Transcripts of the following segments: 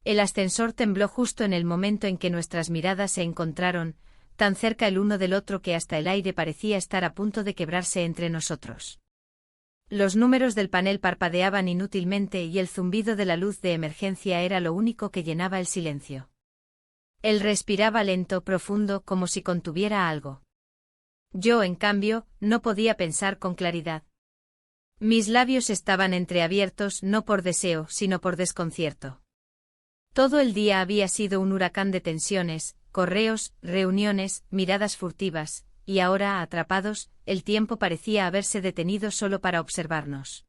El ascensor tembló justo en el momento en que nuestras miradas se encontraron, tan cerca el uno del otro que hasta el aire parecía estar a punto de quebrarse entre nosotros. Los números del panel parpadeaban inútilmente y el zumbido de la luz de emergencia era lo único que llenaba el silencio. Él respiraba lento, profundo, como si contuviera algo. Yo, en cambio, no podía pensar con claridad. Mis labios estaban entreabiertos no por deseo, sino por desconcierto. Todo el día había sido un huracán de tensiones, correos, reuniones, miradas furtivas, y ahora, atrapados, el tiempo parecía haberse detenido solo para observarnos.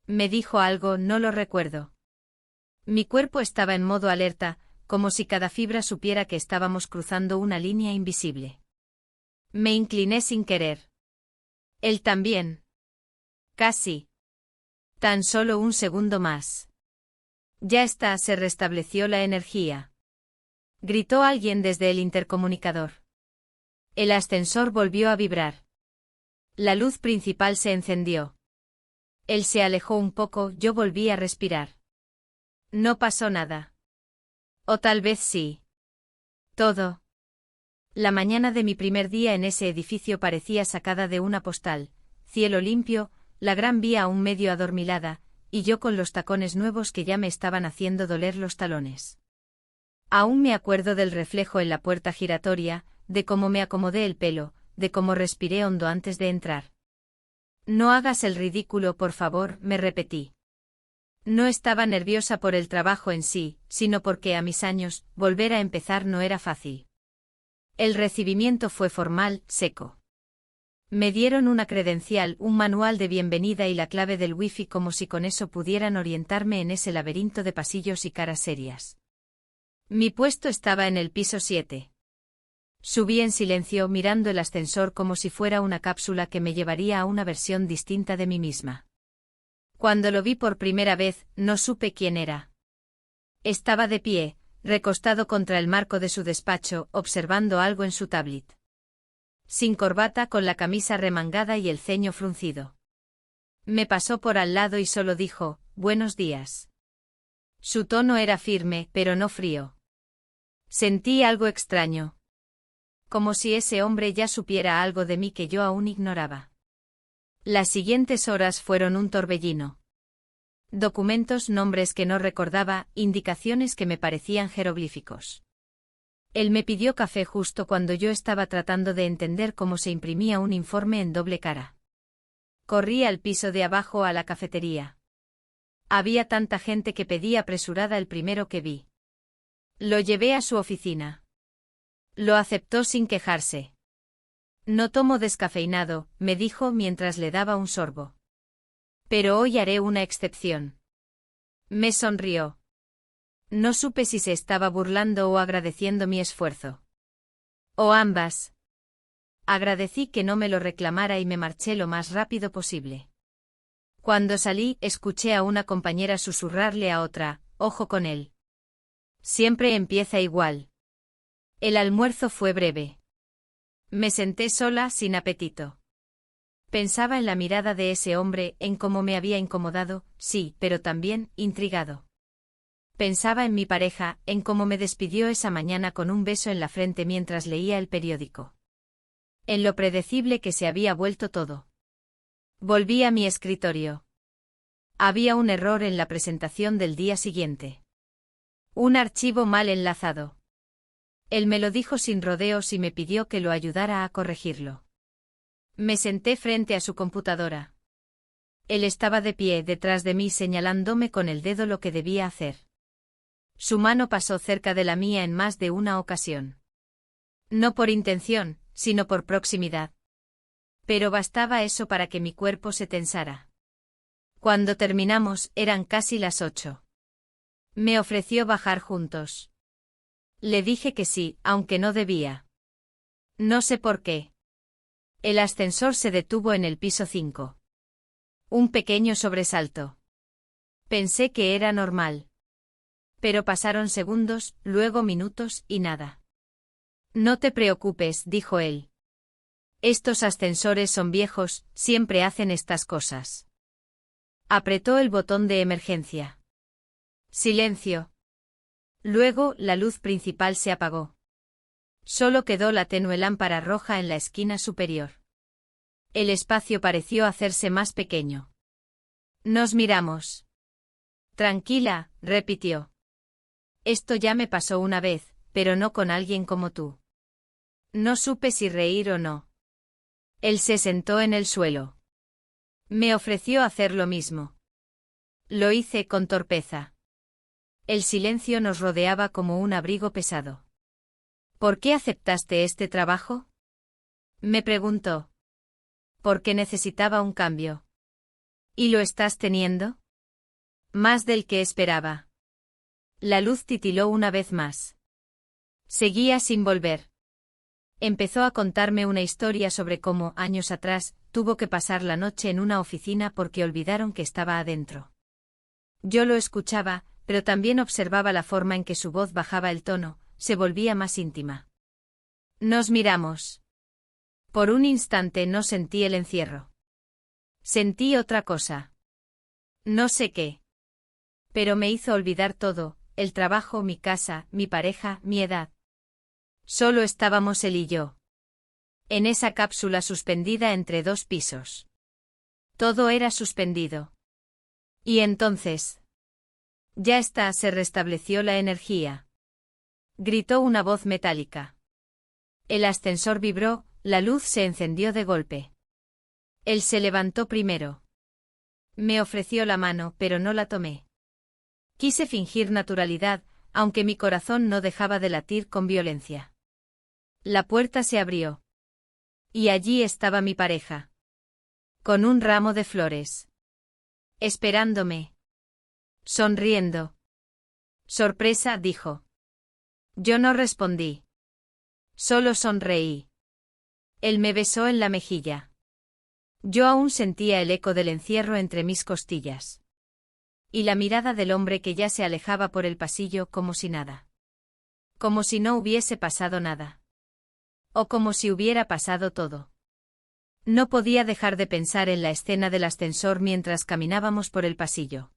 Me dijo algo, no lo recuerdo. Mi cuerpo estaba en modo alerta, como si cada fibra supiera que estábamos cruzando una línea invisible. Me incliné sin querer. Él también. Casi. Tan solo un segundo más. Ya está, se restableció la energía. Gritó alguien desde el intercomunicador. El ascensor volvió a vibrar. La luz principal se encendió. Él se alejó un poco, yo volví a respirar. No pasó nada. O tal vez sí. Todo. La mañana de mi primer día en ese edificio parecía sacada de una postal, cielo limpio, la gran vía aún medio adormilada, y yo con los tacones nuevos que ya me estaban haciendo doler los talones. Aún me acuerdo del reflejo en la puerta giratoria, de cómo me acomodé el pelo, de cómo respiré hondo antes de entrar. No hagas el ridículo, por favor, me repetí. No estaba nerviosa por el trabajo en sí, sino porque a mis años, volver a empezar no era fácil. El recibimiento fue formal, seco. Me dieron una credencial, un manual de bienvenida y la clave del wifi como si con eso pudieran orientarme en ese laberinto de pasillos y caras serias. Mi puesto estaba en el piso 7. Subí en silencio mirando el ascensor como si fuera una cápsula que me llevaría a una versión distinta de mí misma. Cuando lo vi por primera vez, no supe quién era. Estaba de pie, recostado contra el marco de su despacho, observando algo en su tablet. Sin corbata, con la camisa remangada y el ceño fruncido. Me pasó por al lado y solo dijo, «Buenos días». Su tono era firme, pero no frío. Sentí algo extraño. Como si ese hombre ya supiera algo de mí que yo aún ignoraba. Las siguientes horas fueron un torbellino. Documentos, nombres que no recordaba, indicaciones que me parecían jeroglíficos. Él me pidió café justo cuando yo estaba tratando de entender cómo se imprimía un informe en doble cara. Corrí al piso de abajo a la cafetería. Había tanta gente que pedí apresurada el primero que vi. Lo llevé a su oficina. Lo aceptó sin quejarse. No tomo descafeinado, me dijo mientras le daba un sorbo. Pero hoy haré una excepción. Me sonrió. No supe si se estaba burlando o agradeciendo mi esfuerzo. O ambas. Agradecí que no me lo reclamara y me marché lo más rápido posible. Cuando salí, escuché a una compañera susurrarle a otra, «Ojo con él. Siempre empieza igual». El almuerzo fue breve. Me senté sola, sin apetito. Pensaba en la mirada de ese hombre, en cómo me había incomodado, sí, pero también, intrigado. Pensaba en mi pareja, en cómo me despidió esa mañana con un beso en la frente mientras leía el periódico. En lo predecible que se había vuelto todo. Volví a mi escritorio. Había un error en la presentación del día siguiente. Un archivo mal enlazado. Él me lo dijo sin rodeos y me pidió que lo ayudara a corregirlo. Me senté frente a su computadora. Él estaba de pie detrás de mí señalándome con el dedo lo que debía hacer. Su mano pasó cerca de la mía en más de una ocasión. No por intención, sino por proximidad. Pero bastaba eso para que mi cuerpo se tensara. Cuando terminamos, eran casi las 8. Me ofreció bajar juntos. Le dije que sí, aunque no debía. No sé por qué. El ascensor se detuvo en el piso 5. Un pequeño sobresalto. Pensé que era normal. Pero pasaron segundos, luego minutos y nada. No te preocupes, dijo él. Estos ascensores son viejos, siempre hacen estas cosas. Apretó el botón de emergencia. Silencio. Luego, la luz principal se apagó. Solo quedó la tenue lámpara roja en la esquina superior. El espacio pareció hacerse más pequeño. Nos miramos. Tranquila, repitió. Esto ya me pasó una vez, pero no con alguien como tú. No supe si reír o no. Él se sentó en el suelo. Me ofreció hacer lo mismo. Lo hice con torpeza. El silencio nos rodeaba como un abrigo pesado. ¿Por qué aceptaste este trabajo? Me preguntó. Porque necesitaba un cambio. ¿Y lo estás teniendo? Más del que esperaba. La luz titiló una vez más. Seguía sin volver. Empezó a contarme una historia sobre cómo, años atrás, tuvo que pasar la noche en una oficina porque olvidaron que estaba adentro. Yo lo escuchaba, pero también observaba la forma en que su voz bajaba el tono, se volvía más íntima. Nos miramos. Por un instante no sentí el encierro. Sentí otra cosa. No sé qué. Pero me hizo olvidar todo, el trabajo, mi casa, mi pareja, mi edad. Solo estábamos él y yo. En esa cápsula suspendida entre dos pisos. Todo era suspendido. Y entonces. Ya está, se restableció la energía. Gritó una voz metálica. El ascensor vibró, la luz se encendió de golpe. Él se levantó primero. Me ofreció la mano, pero no la tomé. Quise fingir naturalidad, aunque mi corazón no dejaba de latir con violencia. La puerta se abrió. Y allí estaba mi pareja. Con un ramo de flores. Esperándome. Sonriendo. Sorpresa, dijo. Yo no respondí. Solo sonreí. Él me besó en la mejilla. Yo aún sentía el eco del encierro entre mis costillas. Y la mirada del hombre que ya se alejaba por el pasillo como si nada. Como si no hubiese pasado nada. O como si hubiera pasado todo. No podía dejar de pensar en la escena del ascensor mientras caminábamos por el pasillo.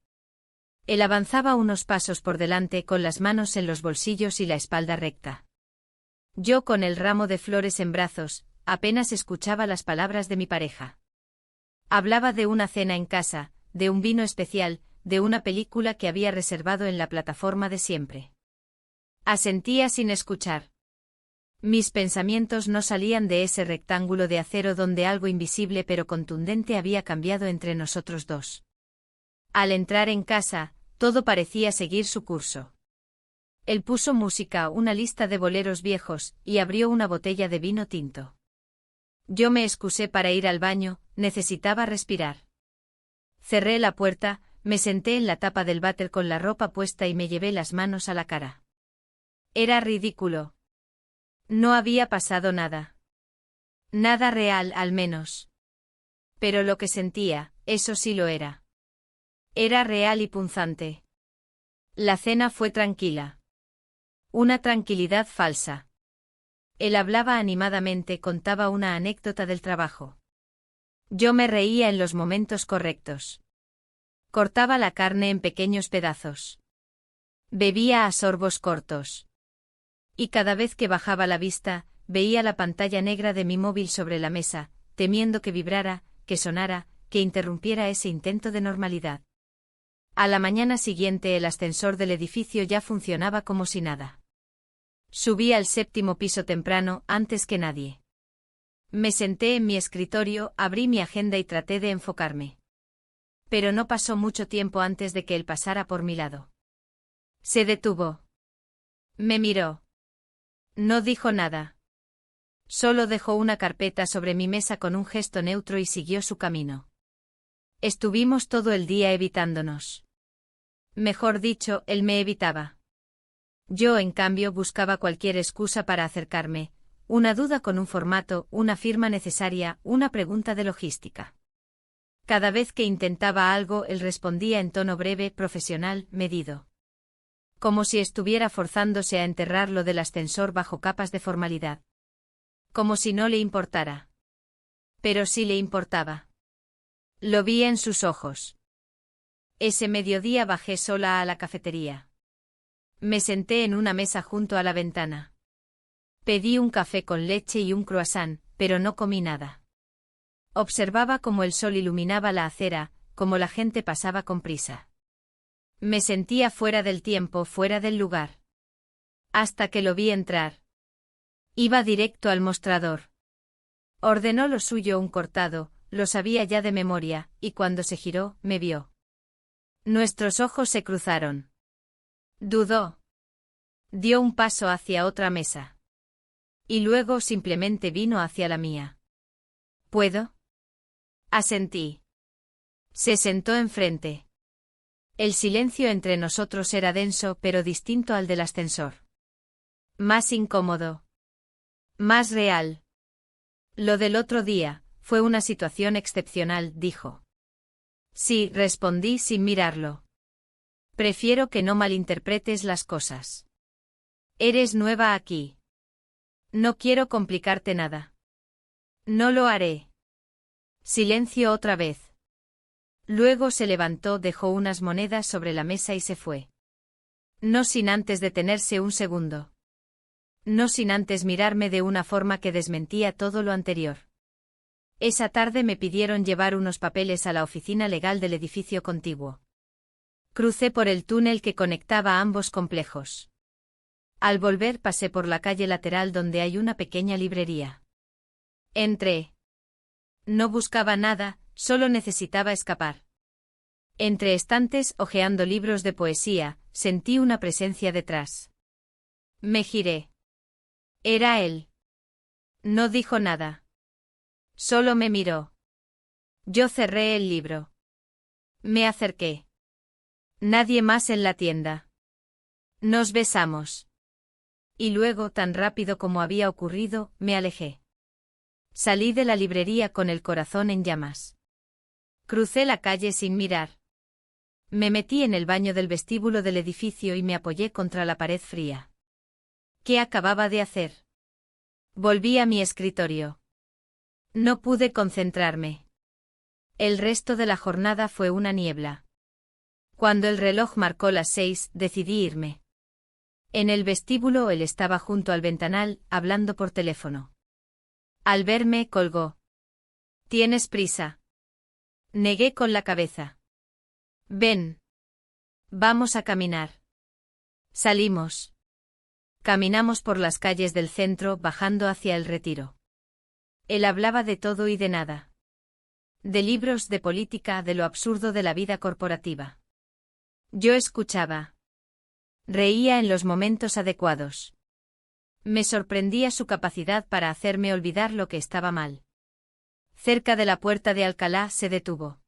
Él avanzaba unos pasos por delante con las manos en los bolsillos y la espalda recta. Yo con el ramo de flores en brazos, apenas escuchaba las palabras de mi pareja. Hablaba de una cena en casa, de un vino especial, de una película que había reservado en la plataforma de siempre. Asentía sin escuchar. Mis pensamientos no salían de ese rectángulo de acero donde algo invisible pero contundente había cambiado entre nosotros dos. Al entrar en casa, todo parecía seguir su curso. Él puso música, una lista de boleros viejos, y abrió una botella de vino tinto. Yo me excusé para ir al baño, necesitaba respirar. Cerré la puerta, me senté en la tapa del váter con la ropa puesta y me llevé las manos a la cara. Era ridículo. No había pasado nada. Nada real, al menos. Pero lo que sentía, eso sí lo era. Era real y punzante. La cena fue tranquila. Una tranquilidad falsa. Él hablaba animadamente, contaba una anécdota del trabajo. Yo me reía en los momentos correctos. Cortaba la carne en pequeños pedazos. Bebía a sorbos cortos. Y cada vez que bajaba la vista, veía la pantalla negra de mi móvil sobre la mesa, temiendo que vibrara, que sonara, que interrumpiera ese intento de normalidad. A la mañana siguiente el ascensor del edificio ya funcionaba como si nada. Subí al 7º piso temprano, antes que nadie. Me senté en mi escritorio, abrí mi agenda y traté de enfocarme. Pero no pasó mucho tiempo antes de que él pasara por mi lado. Se detuvo. Me miró. No dijo nada. Solo dejó una carpeta sobre mi mesa con un gesto neutro y siguió su camino. Estuvimos todo el día evitándonos. Mejor dicho, él me evitaba. Yo, en cambio, buscaba cualquier excusa para acercarme, una duda con un formato, una firma necesaria, una pregunta de logística. Cada vez que intentaba algo, él respondía en tono breve, profesional, medido. Como si estuviera forzándose a enterrar lo del ascensor bajo capas de formalidad. Como si no le importara. Pero sí le importaba. Lo vi en sus ojos. Ese mediodía bajé sola a la cafetería. Me senté en una mesa junto a la ventana. Pedí un café con leche y un croissant, pero no comí nada. Observaba cómo el sol iluminaba la acera, cómo la gente pasaba con prisa. Me sentía fuera del tiempo, fuera del lugar. Hasta que lo vi entrar. Iba directo al mostrador. Ordenó lo suyo un cortado, lo sabía ya de memoria, y cuando se giró, me vio. Nuestros ojos se cruzaron. Dudó. Dio un paso hacia otra mesa. Y luego simplemente vino hacia la mía. ¿Puedo? Asentí. Se sentó enfrente. El silencio entre nosotros era denso pero distinto al del ascensor. Más incómodo. Más real. Lo del otro día, fue una situación excepcional, dijo. Sí, respondí sin mirarlo. Prefiero que no malinterpretes las cosas. Eres nueva aquí. No quiero complicarte nada. No lo haré. Silencio otra vez. Luego se levantó, dejó unas monedas sobre la mesa y se fue. No sin antes detenerse un segundo. No sin antes mirarme de una forma que desmentía todo lo anterior. Esa tarde me pidieron llevar unos papeles a la oficina legal del edificio contiguo. Crucé por el túnel que conectaba ambos complejos. Al volver pasé por la calle lateral donde hay una pequeña librería. Entré. No buscaba nada, solo necesitaba escapar. Entre estantes, hojeando libros de poesía, sentí una presencia detrás. Me giré. Era él. No dijo nada. Solo me miró. Yo cerré el libro. Me acerqué. Nadie más en la tienda. Nos besamos. Y luego, tan rápido como había ocurrido, me alejé. Salí de la librería con el corazón en llamas. Crucé la calle sin mirar. Me metí en el baño del vestíbulo del edificio y me apoyé contra la pared fría. ¿Qué acababa de hacer? Volví a mi escritorio. No pude concentrarme. El resto de la jornada fue una niebla. Cuando el reloj marcó las 6, decidí irme. En el vestíbulo él estaba junto al ventanal, hablando por teléfono. Al verme, colgó. ¿Tienes prisa? Negué con la cabeza. Ven. Vamos a caminar. Salimos. Caminamos por las calles del centro, bajando hacia el Retiro. Él hablaba de todo y de nada. De libros, de política, de lo absurdo de la vida corporativa. Yo escuchaba. Reía en los momentos adecuados. Me sorprendía su capacidad para hacerme olvidar lo que estaba mal. Cerca de la puerta de Alcalá se detuvo.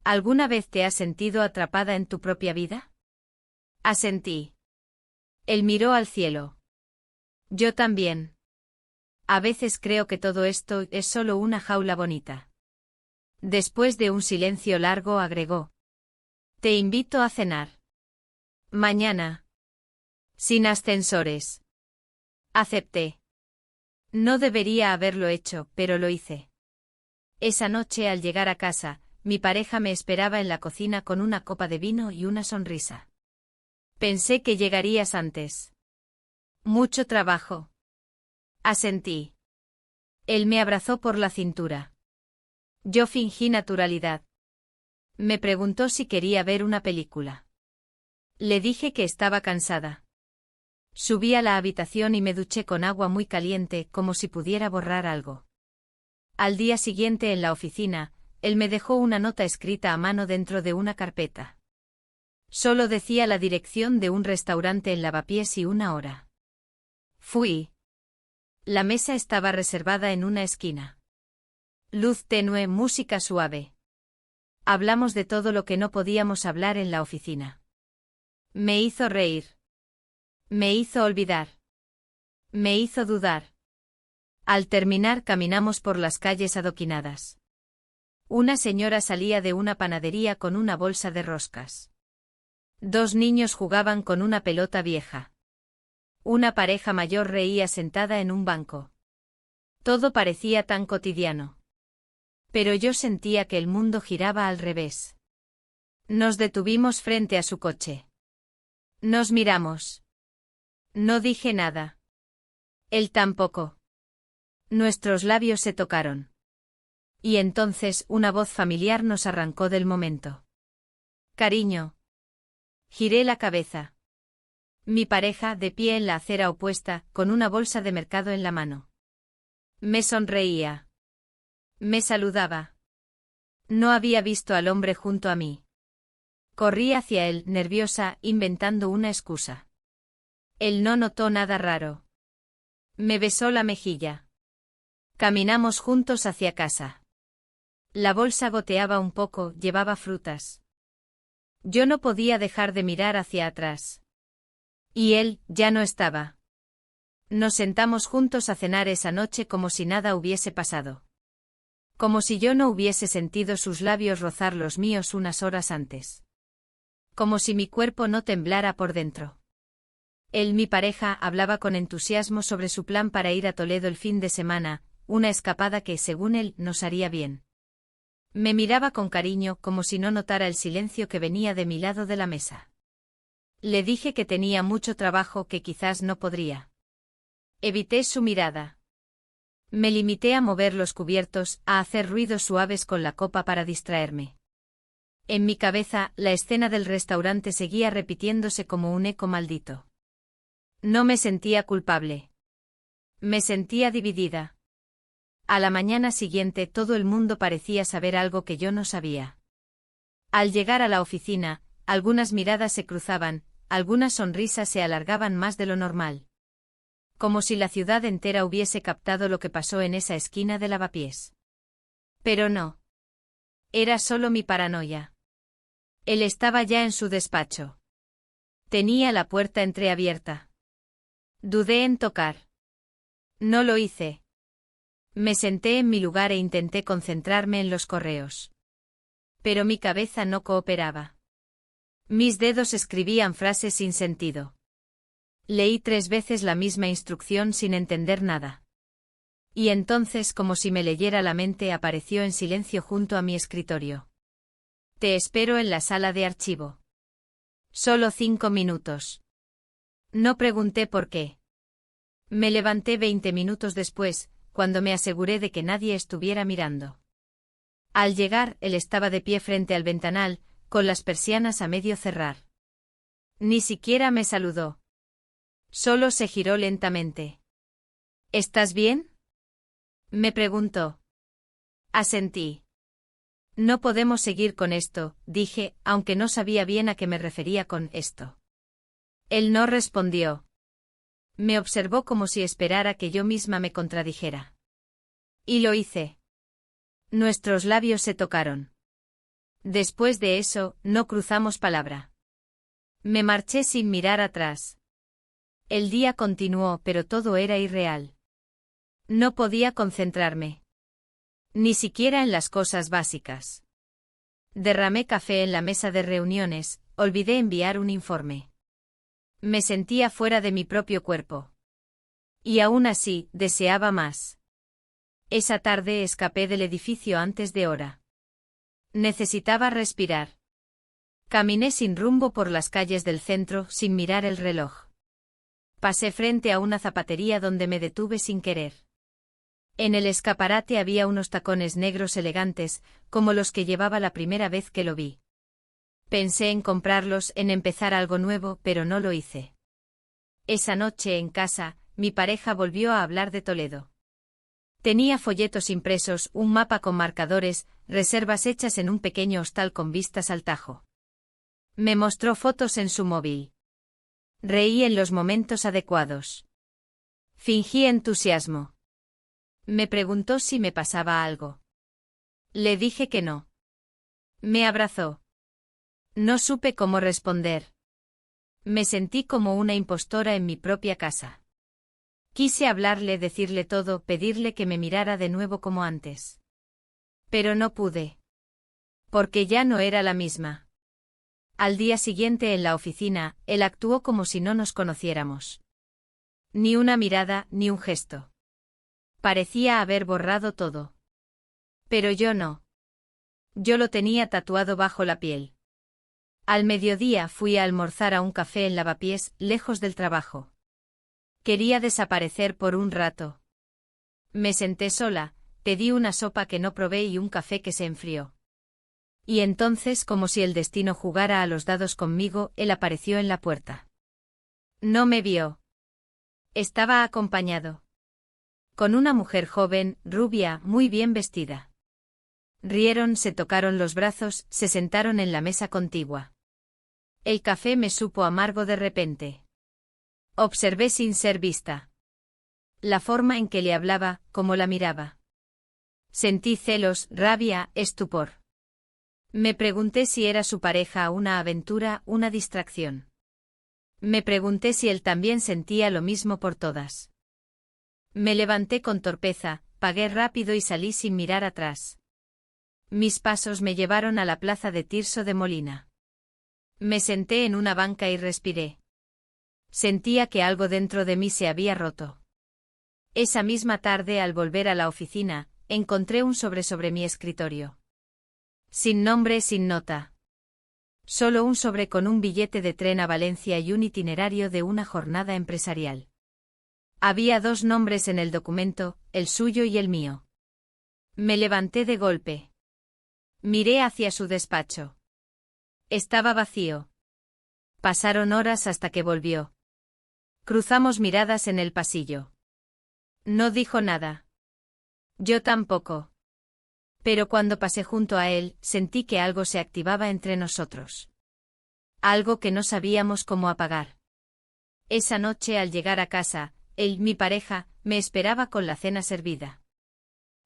¿Alguna vez te has sentido atrapada en tu propia vida? Asentí. Él miró al cielo. Yo también. A veces creo que todo esto es solo una jaula bonita. Después de un silencio largo agregó. Te invito a cenar. Mañana. Sin ascensores. Acepté. No debería haberlo hecho, pero lo hice. Esa noche al llegar a casa, mi pareja me esperaba en la cocina con una copa de vino y una sonrisa. Pensé que llegarías antes. Mucho trabajo. Asentí. Él me abrazó por la cintura. Yo fingí naturalidad. Me preguntó si quería ver una película. Le dije que estaba cansada. Subí a la habitación y me duché con agua muy caliente, como si pudiera borrar algo. Al día siguiente en la oficina, él me dejó una nota escrita a mano dentro de una carpeta. Solo decía la dirección de un restaurante en Lavapiés y una hora. Fui. La mesa estaba reservada en una esquina. Luz tenue, música suave. Hablamos de todo lo que no podíamos hablar en la oficina. Me hizo reír. Me hizo olvidar. Me hizo dudar. Al terminar caminamos por las calles adoquinadas. Una señora salía de una panadería con una bolsa de roscas. Dos niños jugaban con una pelota vieja. Una pareja mayor reía sentada en un banco. Todo parecía tan cotidiano. Pero yo sentía que el mundo giraba al revés. Nos detuvimos frente a su coche. Nos miramos. No dije nada. Él tampoco. Nuestros labios se tocaron. Y entonces una voz familiar nos arrancó del momento. Cariño. Giré la cabeza. Mi pareja, de pie en la acera opuesta, con una bolsa de mercado en la mano. Me sonreía. Me saludaba. No había visto al hombre junto a mí. Corrí hacia él, nerviosa, inventando una excusa. Él no notó nada raro. Me besó la mejilla. Caminamos juntos hacia casa. La bolsa goteaba un poco, llevaba frutas. Yo no podía dejar de mirar hacia atrás. Y él, ya no estaba. Nos sentamos juntos a cenar esa noche como si nada hubiese pasado. Como si yo no hubiese sentido sus labios rozar los míos unas horas antes. Como si mi cuerpo no temblara por dentro. Él, mi pareja, hablaba con entusiasmo sobre su plan para ir a Toledo el fin de semana, una escapada que, según él, nos haría bien. Me miraba con cariño, como si no notara el silencio que venía de mi lado de la mesa. Le dije que tenía mucho trabajo, que quizás no podría. Evité su mirada. Me limité a mover los cubiertos, a hacer ruidos suaves con la copa para distraerme. En mi cabeza, la escena del restaurante seguía repitiéndose como un eco maldito. No me sentía culpable. Me sentía dividida. A la mañana siguiente todo el mundo parecía saber algo que yo no sabía. Al llegar a la oficina, algunas miradas se cruzaban, algunas sonrisas se alargaban más de lo normal. Como si la ciudad entera hubiese captado lo que pasó en esa esquina de Lavapiés. Pero no. Era solo mi paranoia. Él estaba ya en su despacho. Tenía la puerta entreabierta. Dudé en tocar. No lo hice. Me senté en mi lugar e intenté concentrarme en los correos. Pero mi cabeza no cooperaba. Mis dedos escribían frases sin sentido. Leí 3 veces la misma instrucción sin entender nada. Y entonces, como si me leyera la mente, apareció en silencio junto a mi escritorio. Te espero en la sala de archivo. Solo 5 minutos. No pregunté por qué. Me levanté 20 minutos después, cuando me aseguré de que nadie estuviera mirando. Al llegar, él estaba de pie frente al ventanal, con las persianas a medio cerrar. Ni siquiera me saludó. Solo se giró lentamente. ¿Estás bien?, me preguntó. Asentí. No podemos seguir con esto, dije, aunque no sabía bien a qué me refería con esto. Él no respondió. Me observó como si esperara que yo misma me contradijera. Y lo hice. Nuestros labios se tocaron. Después de eso, no cruzamos palabra. Me marché sin mirar atrás. El día continuó, pero todo era irreal. No podía concentrarme. Ni siquiera en las cosas básicas. Derramé café en la mesa de reuniones, olvidé enviar un informe. Me sentía fuera de mi propio cuerpo. Y aún así, deseaba más. Esa tarde escapé del edificio antes de hora. Necesitaba respirar. Caminé sin rumbo por las calles del centro, sin mirar el reloj. Pasé frente a una zapatería donde me detuve sin querer. En el escaparate había unos tacones negros elegantes, como los que llevaba la primera vez que lo vi. Pensé en comprarlos, en empezar algo nuevo, pero no lo hice. Esa noche en casa, mi pareja volvió a hablar de Toledo. Tenía folletos impresos, un mapa con marcadores, reservas hechas en un pequeño hostal con vistas al Tajo. Me mostró fotos en su móvil. Reí en los momentos adecuados. Fingí entusiasmo. Me preguntó si me pasaba algo. Le dije que no. Me abrazó. No supe cómo responder. Me sentí como una impostora en mi propia casa. Quise hablarle, decirle todo, pedirle que me mirara de nuevo como antes. Pero no pude. Porque ya no era la misma. Al día siguiente en la oficina, él actuó como si no nos conociéramos. Ni una mirada, ni un gesto. Parecía haber borrado todo. Pero yo no. Yo lo tenía tatuado bajo la piel. Al mediodía fui a almorzar a un café en Lavapiés, lejos del trabajo. Quería desaparecer por un rato. Me senté sola, pedí una sopa que no probé y un café que se enfrió. Y entonces, como si el destino jugara a los dados conmigo, él apareció en la puerta. No me vio. Estaba acompañado. Con una mujer joven, rubia, muy bien vestida. Rieron, se tocaron los brazos, se sentaron en la mesa contigua. El café me supo amargo de repente. Observé sin ser vista. La forma en que le hablaba, cómo la miraba. Sentí celos, rabia, estupor. Me pregunté si era su pareja una aventura, una distracción. Me pregunté si él también sentía lo mismo por todas. Me levanté con torpeza, pagué rápido y salí sin mirar atrás. Mis pasos me llevaron a la plaza de Tirso de Molina. Me senté en una banca y respiré. Sentía que algo dentro de mí se había roto. Esa misma tarde, al volver a la oficina, encontré un sobre mi escritorio. Sin nombre, sin nota. Solo un sobre con un billete de tren a Valencia y un itinerario de una jornada empresarial. Había 2 nombres en el documento, el suyo y el mío. Me levanté de golpe. Miré hacia su despacho. Estaba vacío. Pasaron horas hasta que volvió. Cruzamos miradas en el pasillo. No dijo nada. Yo tampoco. Pero cuando pasé junto a él, sentí que algo se activaba entre nosotros. Algo que no sabíamos cómo apagar. Esa noche, al llegar a casa, él, mi pareja, me esperaba con la cena servida.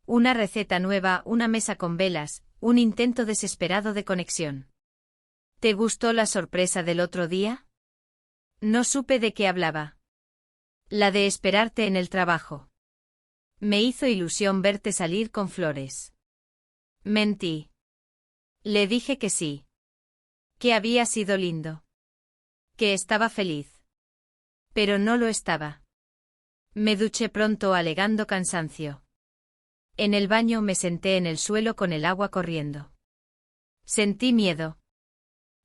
Una receta nueva, una mesa con velas, un intento desesperado de conexión. ¿Te gustó la sorpresa del otro día? No supe de qué hablaba. La de esperarte en el trabajo. Me hizo ilusión verte salir con flores. Mentí. Le dije que sí. Que había sido lindo. Que estaba feliz. Pero no lo estaba. Me duché pronto alegando cansancio. En el baño me senté en el suelo con el agua corriendo. Sentí miedo.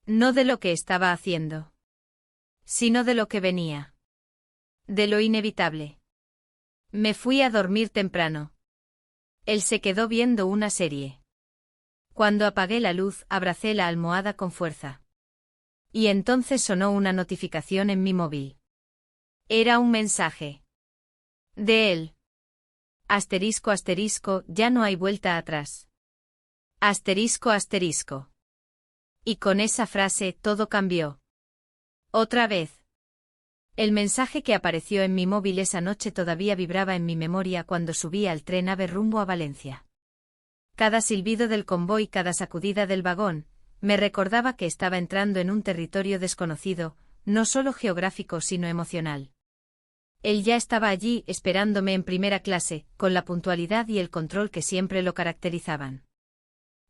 No de lo que estaba haciendo. Sino de lo que venía. De lo inevitable. Me fui a dormir temprano. Él se quedó viendo una serie. Cuando apagué la luz, abracé la almohada con fuerza. Y entonces sonó una notificación en mi móvil. Era un mensaje. De él. Asterisco asterisco, ya no hay vuelta atrás. Asterisco asterisco. Y con esa frase todo cambió. Otra vez. El mensaje que apareció en mi móvil esa noche todavía vibraba en mi memoria cuando subía al tren AVE rumbo a Valencia. Cada silbido del convoy, cada sacudida del vagón, me recordaba que estaba entrando en un territorio desconocido, no solo geográfico sino emocional. Él ya estaba allí, esperándome en primera clase, con la puntualidad y el control que siempre lo caracterizaban.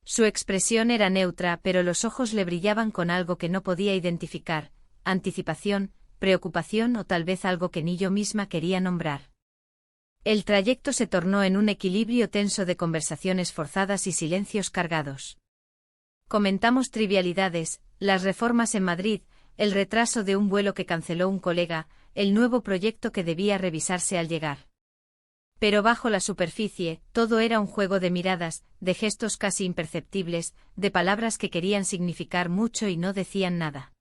Su expresión era neutra, pero los ojos le brillaban con algo que no podía identificar, anticipación, preocupación o tal vez algo que ni yo misma quería nombrar. El trayecto se tornó en un equilibrio tenso de conversaciones forzadas y silencios cargados. Comentamos trivialidades, las reformas en Madrid, el retraso de un vuelo que canceló un colega, el nuevo proyecto que debía revisarse al llegar. Pero bajo la superficie, todo era un juego de miradas, de gestos casi imperceptibles, de palabras que querían significar mucho y no decían nada.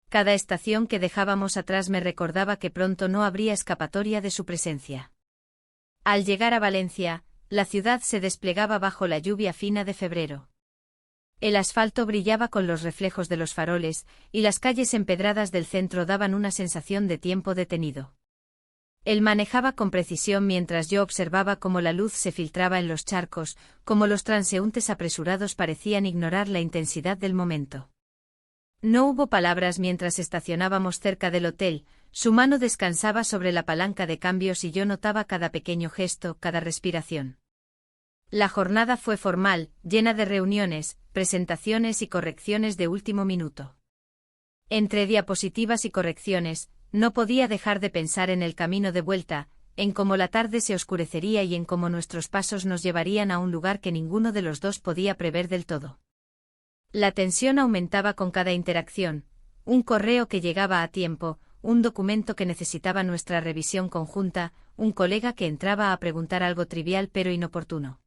Cada estación que dejábamos atrás me recordaba que pronto no habría escapatoria de su presencia. Al llegar a Valencia, la ciudad se desplegaba bajo la lluvia fina de febrero. El asfalto brillaba con los reflejos de los faroles, y las calles empedradas del centro daban una sensación de tiempo detenido. Él manejaba con precisión mientras yo observaba cómo la luz se filtraba en los charcos, cómo los transeúntes apresurados parecían ignorar la intensidad del momento. No hubo palabras mientras estacionábamos cerca del hotel, su mano descansaba sobre la palanca de cambios y yo notaba cada pequeño gesto, cada respiración. La jornada fue formal, llena de reuniones, presentaciones y correcciones de último minuto. Entre diapositivas y correcciones, no podía dejar de pensar en el camino de vuelta, en cómo la tarde se oscurecería y en cómo nuestros pasos nos llevarían a un lugar que ninguno de los dos podía prever del todo. La tensión aumentaba con cada interacción, un correo que llegaba a tiempo, un documento que necesitaba nuestra revisión conjunta, un colega que entraba a preguntar algo trivial pero inoportuno.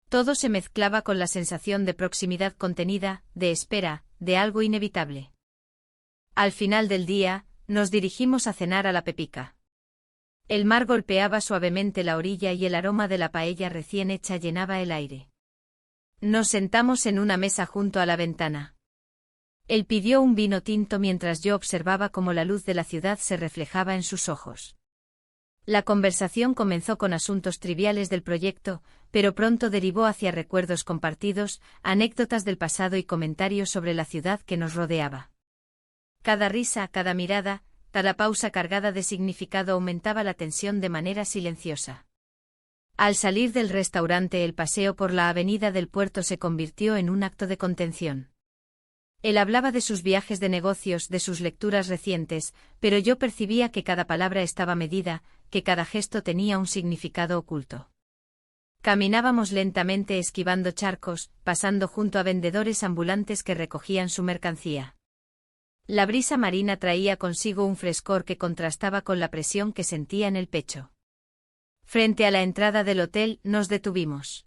Todo se mezclaba con la sensación de proximidad contenida, de espera, de algo inevitable. Al final del día, nos dirigimos a cenar a la Pepica. El mar golpeaba suavemente la orilla y el aroma de la paella recién hecha llenaba el aire. Nos sentamos en una mesa junto a la ventana. Él pidió un vino tinto mientras yo observaba cómo la luz de la ciudad se reflejaba en sus ojos. La conversación comenzó con asuntos triviales del proyecto, pero pronto derivó hacia recuerdos compartidos, anécdotas del pasado y comentarios sobre la ciudad que nos rodeaba. Cada risa, cada mirada, cada pausa cargada de significado aumentaba la tensión de manera silenciosa. Al salir del restaurante, el paseo por la avenida del puerto se convirtió en un acto de contención. Él hablaba de sus viajes de negocios, de sus lecturas recientes, pero yo percibía que cada palabra estaba medida, que cada gesto tenía un significado oculto. Caminábamos lentamente esquivando charcos, pasando junto a vendedores ambulantes que recogían su mercancía. La brisa marina traía consigo un frescor que contrastaba con la presión que sentía en el pecho. Frente a la entrada del hotel nos detuvimos.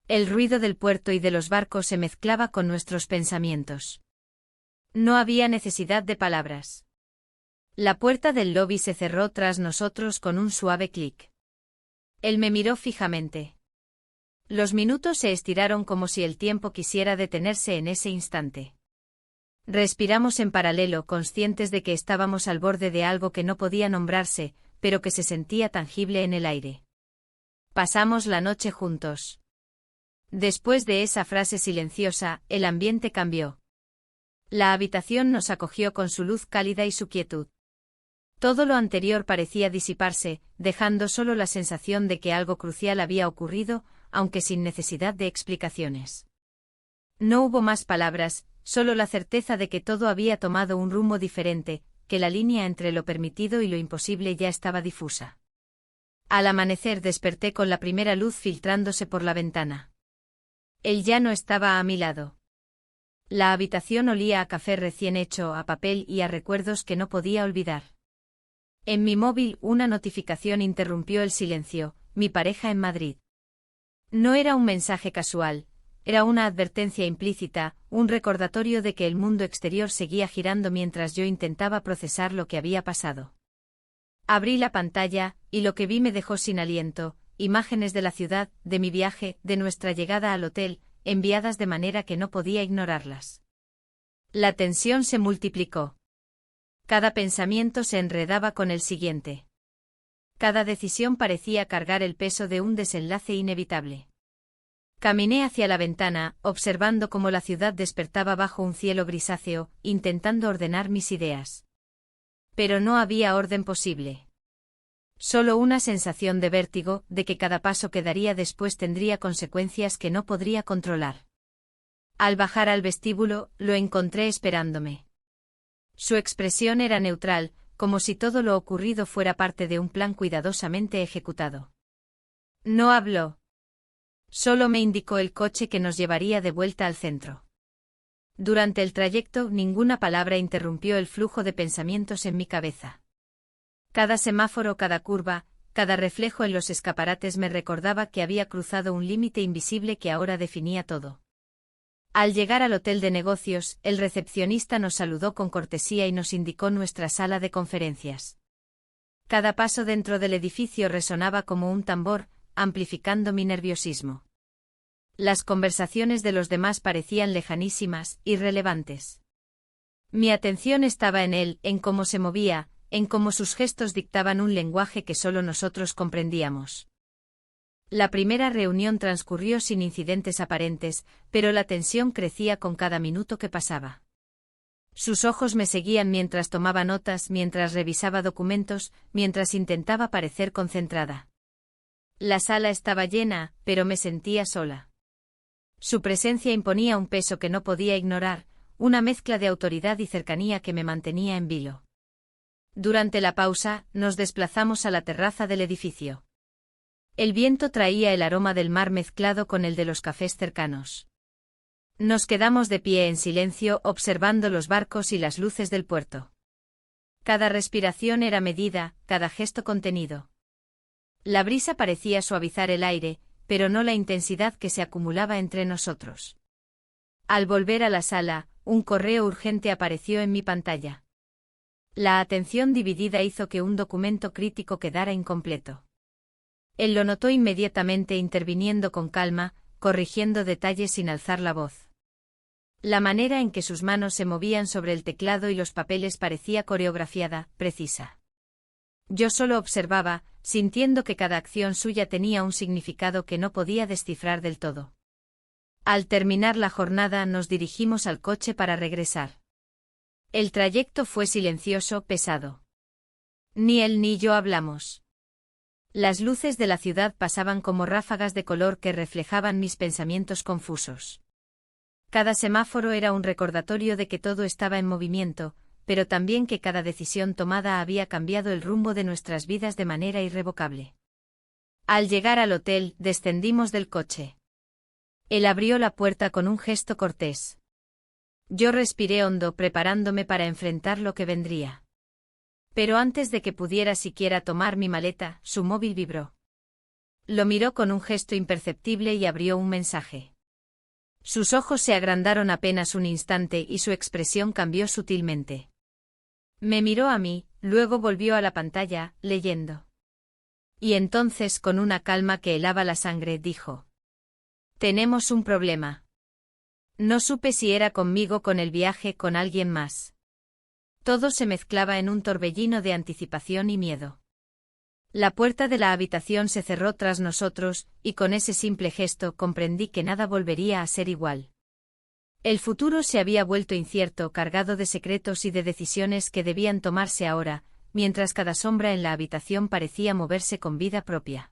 El ruido del puerto y de los barcos se mezclaba con nuestros pensamientos. No había necesidad de palabras. La puerta del lobby se cerró tras nosotros con un suave clic. Él me miró fijamente. Los minutos se estiraron como si el tiempo quisiera detenerse en ese instante. Respiramos en paralelo, conscientes de que estábamos al borde de algo que no podía nombrarse, pero que se sentía tangible en el aire. Pasamos la noche juntos. Después de esa frase silenciosa, el ambiente cambió. La habitación nos acogió con su luz cálida y su quietud. Todo lo anterior parecía disiparse, dejando solo la sensación de que algo crucial había ocurrido, aunque sin necesidad de explicaciones. No hubo más palabras, solo la certeza de que todo había tomado un rumbo diferente, que la línea entre lo permitido y lo imposible ya estaba difusa. Al amanecer desperté con la primera luz filtrándose por la ventana. Él ya no estaba a mi lado. La habitación olía a café recién hecho, a papel y a recuerdos que no podía olvidar. En mi móvil una notificación interrumpió el silencio: mi pareja en Madrid. No era un mensaje casual, era una advertencia implícita, un recordatorio de que el mundo exterior seguía girando mientras yo intentaba procesar lo que había pasado. Abrí la pantalla, y lo que vi me dejó sin aliento: imágenes de la ciudad, de mi viaje, de nuestra llegada al hotel, enviadas de manera que no podía ignorarlas. La tensión se multiplicó. Cada pensamiento se enredaba con el siguiente. Cada decisión parecía cargar el peso de un desenlace inevitable. Caminé hacia la ventana, observando cómo la ciudad despertaba bajo un cielo grisáceo, intentando ordenar mis ideas. Pero no había orden posible. Solo una sensación de vértigo, de que cada paso que daría después tendría consecuencias que no podría controlar. Al bajar al vestíbulo, lo encontré esperándome. Su expresión era neutral, como si todo lo ocurrido fuera parte de un plan cuidadosamente ejecutado. No habló. Solo me indicó el coche que nos llevaría de vuelta al centro. Durante el trayecto, ninguna palabra interrumpió el flujo de pensamientos en mi cabeza. Cada semáforo, cada curva, cada reflejo en los escaparates me recordaba que había cruzado un límite invisible que ahora definía todo. Al llegar al hotel de negocios, el recepcionista nos saludó con cortesía y nos indicó nuestra sala de conferencias. Cada paso dentro del edificio resonaba como un tambor, amplificando mi nerviosismo. Las conversaciones de los demás parecían lejanísimas, irrelevantes. Mi atención estaba en él, en cómo se movía, en cómo sus gestos dictaban un lenguaje que solo nosotros comprendíamos. La primera reunión transcurrió sin incidentes aparentes, pero la tensión crecía con cada minuto que pasaba. Sus ojos me seguían mientras tomaba notas, mientras revisaba documentos, mientras intentaba parecer concentrada. La sala estaba llena, pero me sentía sola. Su presencia imponía un peso que no podía ignorar, una mezcla de autoridad y cercanía que me mantenía en vilo. Durante la pausa, nos desplazamos a la terraza del edificio. El viento traía el aroma del mar mezclado con el de los cafés cercanos. Nos quedamos de pie en silencio observando los barcos y las luces del puerto. Cada respiración era medida, cada gesto contenido. La brisa parecía suavizar el aire, pero no la intensidad que se acumulaba entre nosotros. Al volver a la sala, un correo urgente apareció en mi pantalla. La atención dividida hizo que un documento crítico quedara incompleto. Él lo notó inmediatamente interviniendo con calma, corrigiendo detalles sin alzar la voz. La manera en que sus manos se movían sobre el teclado y los papeles parecía coreografiada, precisa. Yo solo observaba, sintiendo que cada acción suya tenía un significado que no podía descifrar del todo. Al terminar la jornada nos dirigimos al coche para regresar. El trayecto fue silencioso, pesado. Ni él ni yo hablamos. Las luces de la ciudad pasaban como ráfagas de color que reflejaban mis pensamientos confusos. Cada semáforo era un recordatorio de que todo estaba en movimiento, pero también que cada decisión tomada había cambiado el rumbo de nuestras vidas de manera irrevocable. Al llegar al hotel, descendimos del coche. Él abrió la puerta con un gesto cortés. Yo respiré hondo preparándome para enfrentar lo que vendría. Pero antes de que pudiera siquiera tomar mi maleta, su móvil vibró. Lo miró con un gesto imperceptible y abrió un mensaje. Sus ojos se agrandaron apenas un instante y su expresión cambió sutilmente. Me miró a mí, luego volvió a la pantalla, leyendo. Y entonces, con una calma que helaba la sangre, dijo: «Tenemos un problema». No supe si era conmigo, con el viaje, con alguien más. Todo se mezclaba en un torbellino de anticipación y miedo. La puerta de la habitación se cerró tras nosotros, y con ese simple gesto comprendí que nada volvería a ser igual. El futuro se había vuelto incierto, cargado de secretos y de decisiones que debían tomarse ahora, mientras cada sombra en la habitación parecía moverse con vida propia.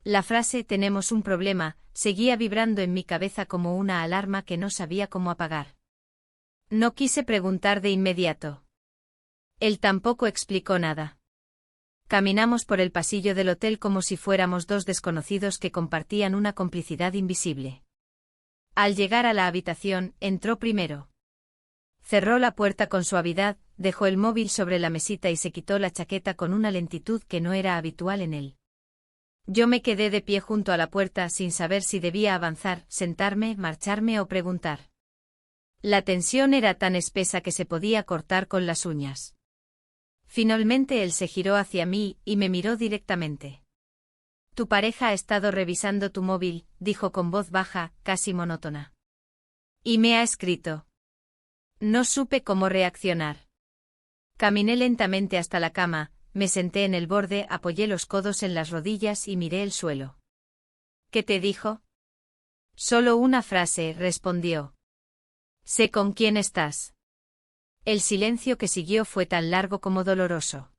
La frase «tenemos un problema» seguía vibrando en mi cabeza como una alarma que no sabía cómo apagar. No quise preguntar de inmediato. Él tampoco explicó nada. Caminamos por el pasillo del hotel como si fuéramos dos desconocidos que compartían una complicidad invisible. Al llegar a la habitación, entró primero. Cerró la puerta con suavidad, dejó el móvil sobre la mesita y se quitó la chaqueta con una lentitud que no era habitual en él. Yo me quedé de pie junto a la puerta sin saber si debía avanzar, sentarme, marcharme o preguntar. La tensión era tan espesa que se podía cortar con las uñas. Finalmente él se giró hacia mí y me miró directamente. «Tu pareja ha estado revisando tu móvil», dijo con voz baja, casi monótona. «Y me ha escrito». No supe cómo reaccionar. Caminé lentamente hasta la cama, me senté en el borde, apoyé los codos en las rodillas y miré el suelo. «¿Qué te dijo?» «Solo una frase», respondió. «Sé con quién estás». El silencio que siguió fue tan largo como doloroso.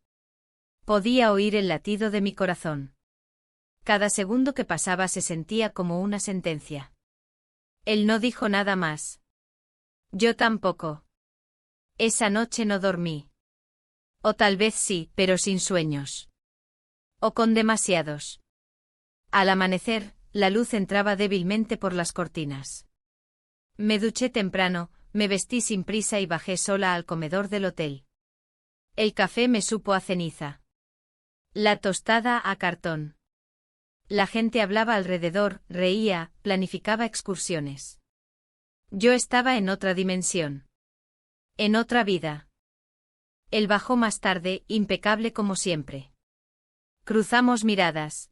Podía oír el latido de mi corazón. Cada segundo que pasaba se sentía como una sentencia. Él no dijo nada más. Yo tampoco. Esa noche no dormí. O tal vez sí, pero sin sueños. O con demasiados. Al amanecer, la luz entraba débilmente por las cortinas. Me duché temprano, me vestí sin prisa y bajé sola al comedor del hotel. El café me supo a ceniza. La tostada a cartón. La gente hablaba alrededor, reía, planificaba excursiones. Yo estaba en otra dimensión. En otra vida. Él bajó más tarde, impecable como siempre. Cruzamos miradas.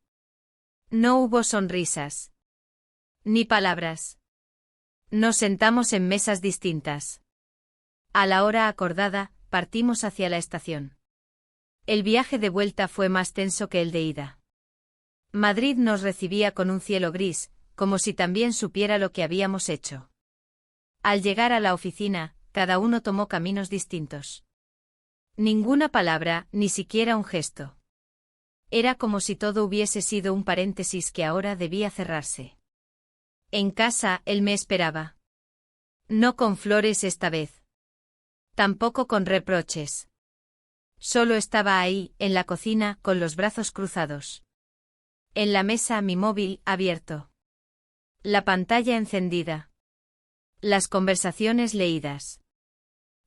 No hubo sonrisas. Ni palabras. Nos sentamos en mesas distintas. A la hora acordada, partimos hacia la estación. El viaje de vuelta fue más tenso que el de ida. Madrid nos recibía con un cielo gris, como si también supiera lo que habíamos hecho. Al llegar a la oficina, cada uno tomó caminos distintos. Ninguna palabra, ni siquiera un gesto. Era como si todo hubiese sido un paréntesis que ahora debía cerrarse. En casa, él me esperaba. No con flores esta vez. Tampoco con reproches. Solo estaba ahí, en la cocina, con los brazos cruzados. En la mesa mi móvil abierto. La pantalla encendida. Las conversaciones leídas.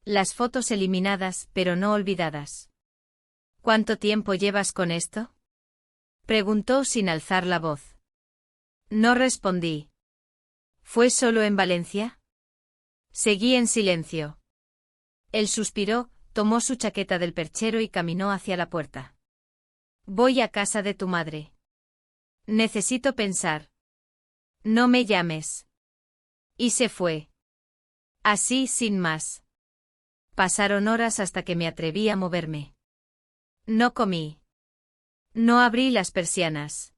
Las fotos eliminadas, pero no olvidadas. ¿Cuánto tiempo llevas con esto? Preguntó sin alzar la voz. No respondí. ¿Fue solo en Valencia? Seguí en silencio. Él suspiró, tomó su chaqueta del perchero y caminó hacia la puerta. Voy a casa de tu madre. Necesito pensar. No me llames. Y se fue. Así sin más. Pasaron horas hasta que me atreví a moverme. No comí. No abrí las persianas.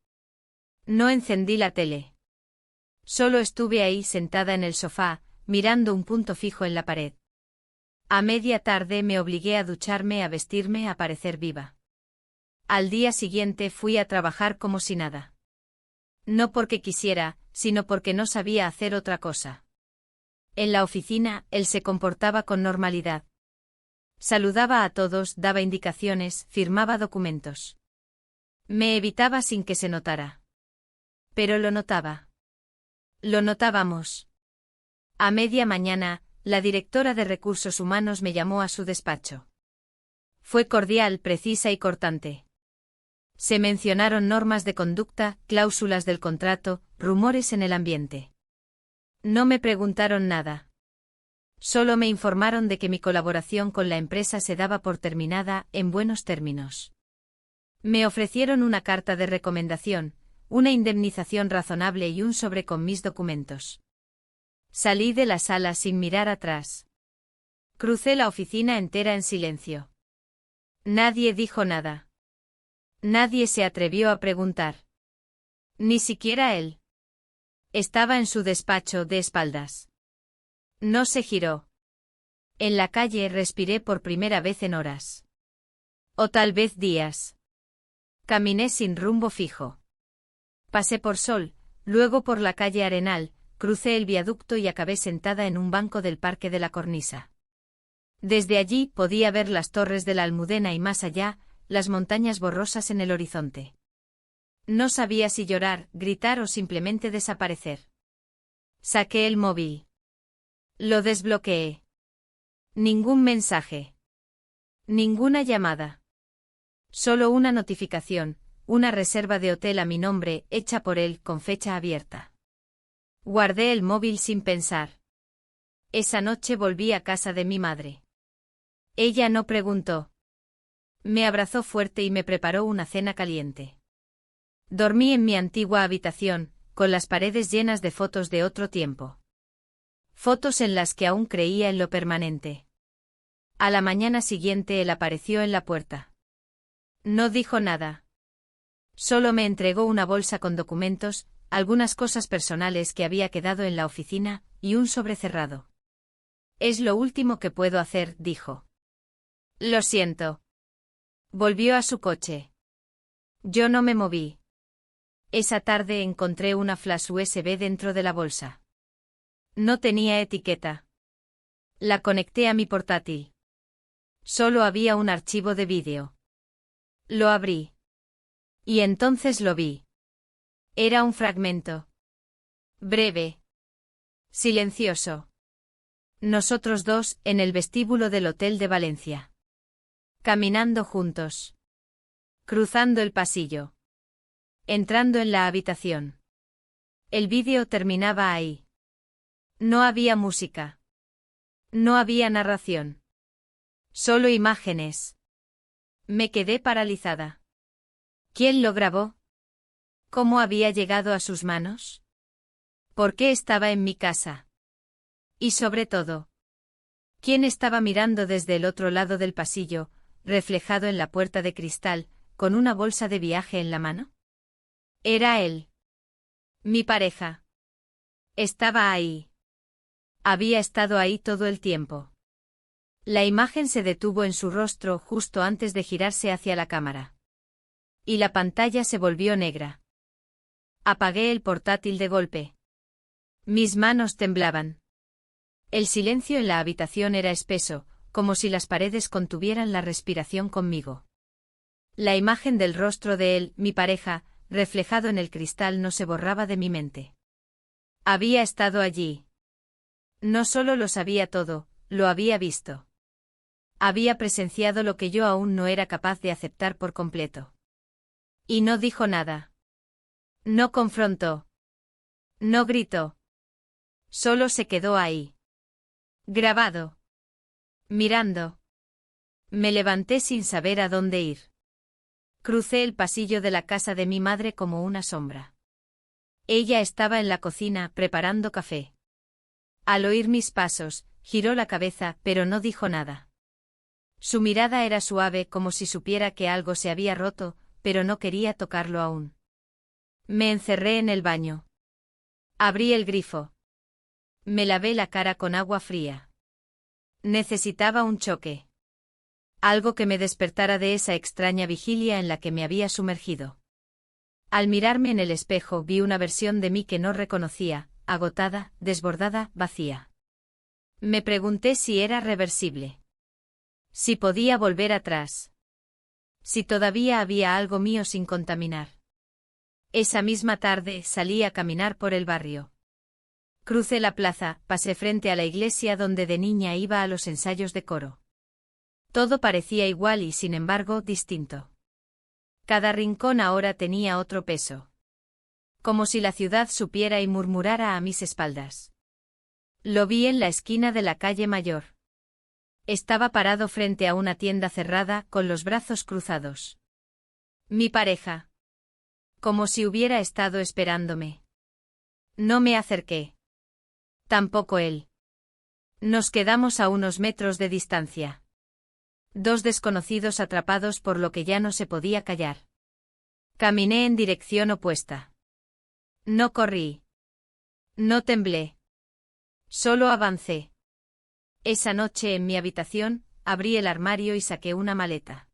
No encendí la tele. Solo estuve ahí sentada en el sofá, mirando un punto fijo en la pared. A media tarde me obligué a ducharme, a vestirme, a parecer viva. Al día siguiente fui a trabajar como si nada. No porque quisiera, sino porque no sabía hacer otra cosa. En la oficina, él se comportaba con normalidad. Saludaba a todos, daba indicaciones, firmaba documentos. Me evitaba sin que se notara. Pero lo notaba. Lo notábamos. A media mañana, la directora de Recursos Humanos me llamó a su despacho. Fue cordial, precisa y cortante. Se mencionaron normas de conducta, cláusulas del contrato, rumores en el ambiente. No me preguntaron nada. Solo me informaron de que mi colaboración con la empresa se daba por terminada, en buenos términos. Me ofrecieron una carta de recomendación, una indemnización razonable y un sobre con mis documentos. Salí de la sala sin mirar atrás. Crucé la oficina entera en silencio. Nadie dijo nada. Nadie se atrevió a preguntar. Ni siquiera él. Estaba en su despacho, de espaldas. No se giró. En la calle respiré por primera vez en horas. O tal vez días. Caminé sin rumbo fijo. Pasé por Sol, luego por la calle Arenal, crucé el viaducto y acabé sentada en un banco del Parque de la Cornisa. Desde allí podía ver las torres de la Almudena y más allá, las montañas borrosas en el horizonte. No sabía si llorar, gritar o simplemente desaparecer. Saqué el móvil. Lo desbloqueé. Ningún mensaje. Ninguna llamada. Solo una notificación, una reserva de hotel a mi nombre, hecha por él, con fecha abierta. Guardé el móvil sin pensar. Esa noche volví a casa de mi madre. Ella no preguntó. Me abrazó fuerte y me preparó una cena caliente. Dormí en mi antigua habitación, con las paredes llenas de fotos de otro tiempo. Fotos en las que aún creía en lo permanente. A la mañana siguiente él apareció en la puerta. No dijo nada. Solo me entregó una bolsa con documentos, algunas cosas personales que había quedado en la oficina, y un sobre cerrado. Es lo último que puedo hacer, dijo. Lo siento. Volvió a su coche. Yo no me moví. Esa tarde encontré una flash USB dentro de la bolsa. No tenía etiqueta. La conecté a mi portátil. Solo había un archivo de vídeo. Lo abrí. Y entonces lo vi. Era un fragmento. Breve. Silencioso. Nosotros dos, en el vestíbulo del Hotel de Valencia. Caminando juntos. Cruzando el pasillo. Entrando en la habitación. El vídeo terminaba ahí. No había música. No había narración. Solo imágenes. Me quedé paralizada. ¿Quién lo grabó? ¿Cómo había llegado a sus manos? ¿Por qué estaba en mi casa? Y sobre todo, ¿quién estaba mirando desde el otro lado del pasillo, reflejado en la puerta de cristal, con una bolsa de viaje en la mano? Era él. Mi pareja. Estaba ahí. Había estado ahí todo el tiempo. La imagen se detuvo en su rostro justo antes de girarse hacia la cámara. Y la pantalla se volvió negra. Apagué el portátil de golpe. Mis manos temblaban. El silencio en la habitación era espeso, como si las paredes contuvieran la respiración conmigo. La imagen del rostro de él, mi pareja, reflejado en el cristal no se borraba de mi mente. Había estado allí. No solo lo sabía todo, lo había visto. Había presenciado lo que yo aún no era capaz de aceptar por completo. Y no dijo nada. No confrontó. No gritó. Solo se quedó ahí. Grabado. Mirando. Me levanté sin saber a dónde ir. Crucé el pasillo de la casa de mi madre como una sombra. Ella estaba en la cocina preparando café. Al oír mis pasos, giró la cabeza, pero no dijo nada. Su mirada era suave como si supiera que algo se había roto, pero no quería tocarlo aún. Me encerré en el baño. Abrí el grifo. Me lavé la cara con agua fría. Necesitaba un choque. Algo que me despertara de esa extraña vigilia en la que me había sumergido. Al mirarme en el espejo vi una versión de mí que no reconocía, agotada, desbordada, vacía. Me pregunté si era reversible. Si podía volver atrás. Si todavía había algo mío sin contaminar. Esa misma tarde salí a caminar por el barrio. Crucé la plaza, pasé frente a la iglesia donde de niña iba a los ensayos de coro. Todo parecía igual y sin embargo distinto. Cada rincón ahora tenía otro peso. Como si la ciudad supiera y murmurara a mis espaldas. Lo vi en la esquina de la calle Mayor. Estaba parado frente a una tienda cerrada, con los brazos cruzados. Mi pareja. Como si hubiera estado esperándome. No me acerqué. Tampoco él. Nos quedamos a unos metros de distancia. Dos desconocidos atrapados por lo que ya no se podía callar. Caminé en dirección opuesta. No corrí. No temblé. Solo avancé. Esa noche en mi habitación, abrí el armario y saqué una maleta.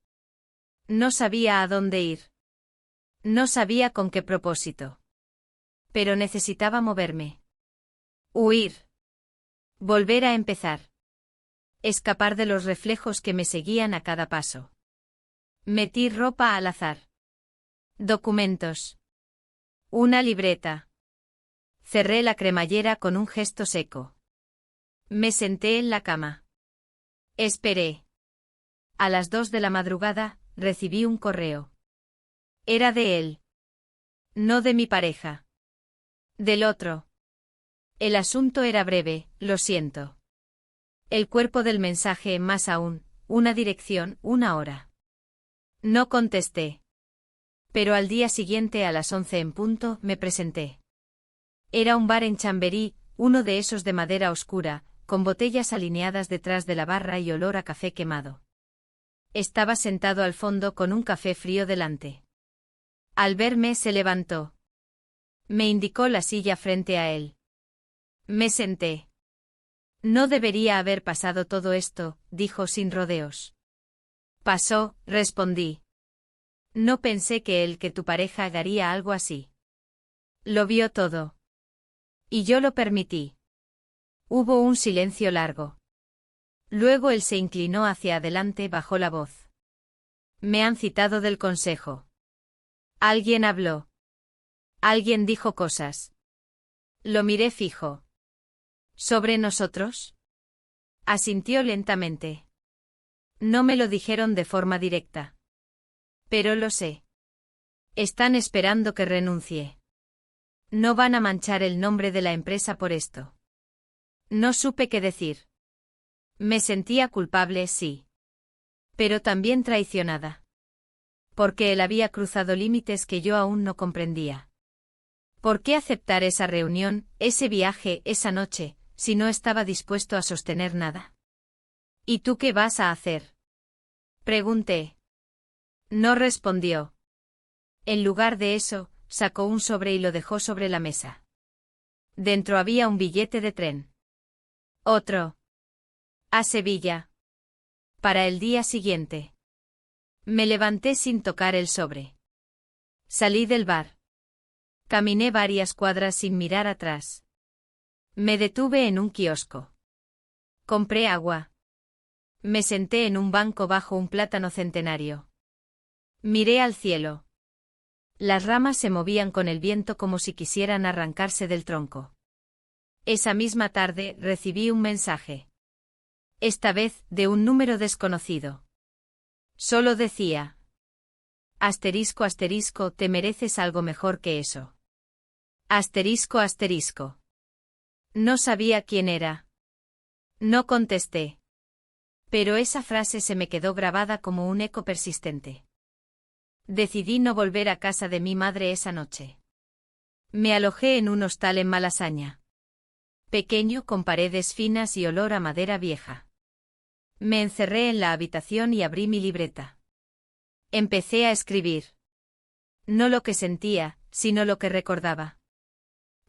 No sabía a dónde ir. No sabía con qué propósito. Pero necesitaba moverme. Huir. Volver a empezar. Escapar de los reflejos que me seguían a cada paso. Metí ropa al azar. Documentos. Una libreta. Cerré la cremallera con un gesto seco. Me senté en la cama. Esperé. A las 2 de la madrugada, recibí un correo. Era de él. No de mi pareja. Del otro. El asunto era breve, lo siento. El cuerpo del mensaje más aún, una dirección, una hora. No contesté. Pero al día siguiente a las 11 en punto me presenté. Era un bar en Chamberí, uno de esos de madera oscura, con botellas alineadas detrás de la barra y olor a café quemado. Estaba sentado al fondo con un café frío delante. Al verme se levantó. Me indicó la silla frente a él. Me senté. No debería haber pasado todo esto, dijo sin rodeos. Pasó, respondí. No pensé que tu pareja haría algo así. Lo vio todo. Y yo lo permití. Hubo un silencio largo. Luego él se inclinó hacia adelante, bajó la voz. Me han citado del consejo. Alguien habló. Alguien dijo cosas. Lo miré fijo. ¿Sobre nosotros? Asintió lentamente. No me lo dijeron de forma directa. Pero lo sé. Están esperando que renuncie. No van a manchar el nombre de la empresa por esto. No supe qué decir. Me sentía culpable, sí. Pero también traicionada. Porque él había cruzado límites que yo aún no comprendía. ¿Por qué aceptar esa reunión, ese viaje, esa noche, si no estaba dispuesto a sostener nada? ¿Y tú qué vas a hacer? Pregunté. No respondió. En lugar de eso, sacó un sobre y lo dejó sobre la mesa. Dentro había un billete de tren. Otro. A Sevilla. Para el día siguiente. Me levanté sin tocar el sobre. Salí del bar. Caminé varias cuadras sin mirar atrás. Me detuve en un kiosco. Compré agua. Me senté en un banco bajo un plátano centenario. Miré al cielo. Las ramas se movían con el viento como si quisieran arrancarse del tronco. Esa misma tarde recibí un mensaje. Esta vez de un número desconocido. Solo decía: asterisco asterisco, te mereces algo mejor que eso. Asterisco asterisco. No sabía quién era. No contesté. Pero esa frase se me quedó grabada como un eco persistente. Decidí no volver a casa de mi madre esa noche. Me alojé en un hostal en Malasaña. Pequeño, con paredes finas y olor a madera vieja. Me encerré en la habitación y abrí mi libreta. Empecé a escribir. No lo que sentía, sino lo que recordaba.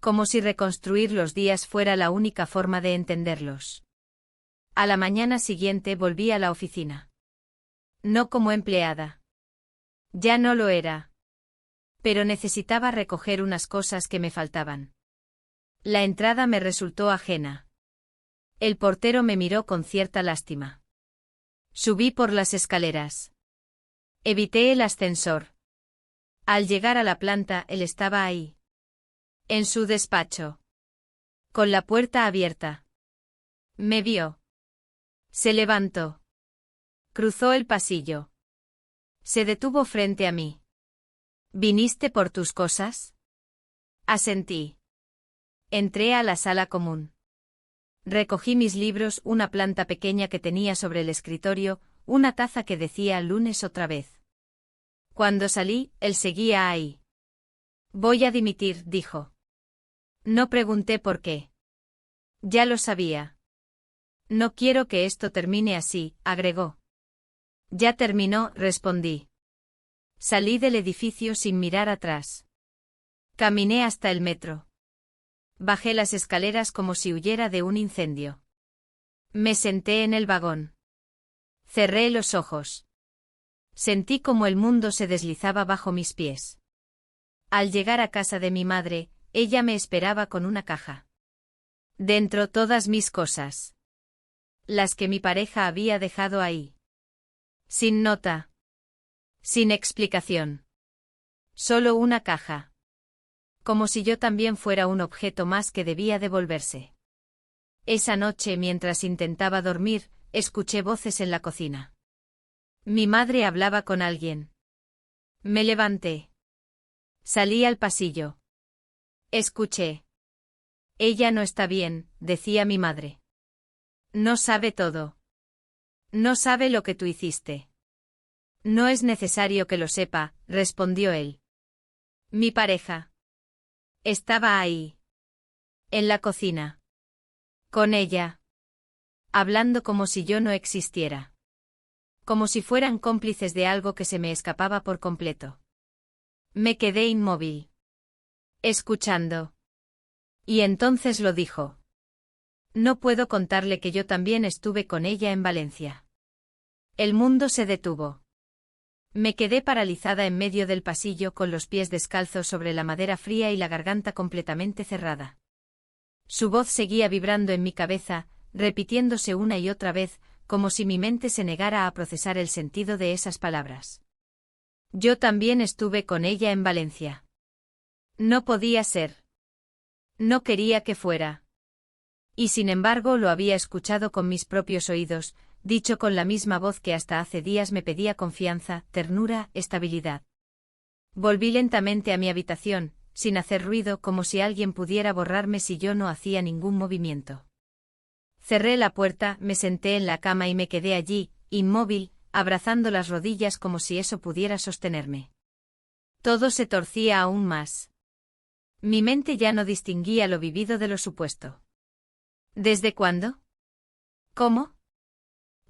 Como si reconstruir los días fuera la única forma de entenderlos. A la mañana siguiente volví a la oficina. No como empleada. Ya no lo era. Pero necesitaba recoger unas cosas que me faltaban. La entrada me resultó ajena. El portero me miró con cierta lástima. Subí por las escaleras. Evité el ascensor. Al llegar a la planta, él estaba ahí. En su despacho. Con la puerta abierta. Me vio. Se levantó. Cruzó el pasillo. Se detuvo frente a mí. ¿Viniste por tus cosas? Asentí. Entré a la sala común. Recogí mis libros, una planta pequeña que tenía sobre el escritorio, una taza que decía lunes otra vez. Cuando salí, él seguía ahí. Voy a dimitir, dijo. No pregunté por qué. Ya lo sabía. No quiero que esto termine así, agregó. Ya terminó, respondí. Salí del edificio sin mirar atrás. Caminé hasta el metro. Bajé las escaleras como si huyera de un incendio. Me senté en el vagón. Cerré los ojos. Sentí como el mundo se deslizaba bajo mis pies. Al llegar a casa de mi madre, ella me esperaba con una caja. Dentro todas mis cosas. Las que mi pareja había dejado ahí. Sin nota. Sin explicación. Solo una caja. Como si yo también fuera un objeto más que debía devolverse. Esa noche, mientras intentaba dormir, escuché voces en la cocina. Mi madre hablaba con alguien. Me levanté. Salí al pasillo. Escuché. Ella no está bien, decía mi madre. No sabe todo. No sabe lo que tú hiciste. No es necesario que lo sepa, respondió él. Mi pareja. Estaba ahí. En la cocina. Con ella. Hablando como si yo no existiera. Como si fueran cómplices de algo que se me escapaba por completo. Me quedé inmóvil. Escuchando. Y entonces lo dijo. No puedo contarle que yo también estuve con ella en Valencia. El mundo se detuvo. Me quedé paralizada en medio del pasillo con los pies descalzos sobre la madera fría y la garganta completamente cerrada. Su voz seguía vibrando en mi cabeza, repitiéndose una y otra vez, como si mi mente se negara a procesar el sentido de esas palabras. Yo también estuve con ella en Valencia. No podía ser. No quería que fuera. Y sin embargo lo había escuchado con mis propios oídos, dicho con la misma voz que hasta hace días me pedía confianza, ternura, estabilidad. Volví lentamente a mi habitación, sin hacer ruido, como si alguien pudiera borrarme si yo no hacía ningún movimiento. Cerré la puerta, me senté en la cama y me quedé allí, inmóvil, abrazando las rodillas como si eso pudiera sostenerme. Todo se torcía aún más. Mi mente ya no distinguía lo vivido de lo supuesto. ¿Desde cuándo? ¿Cómo?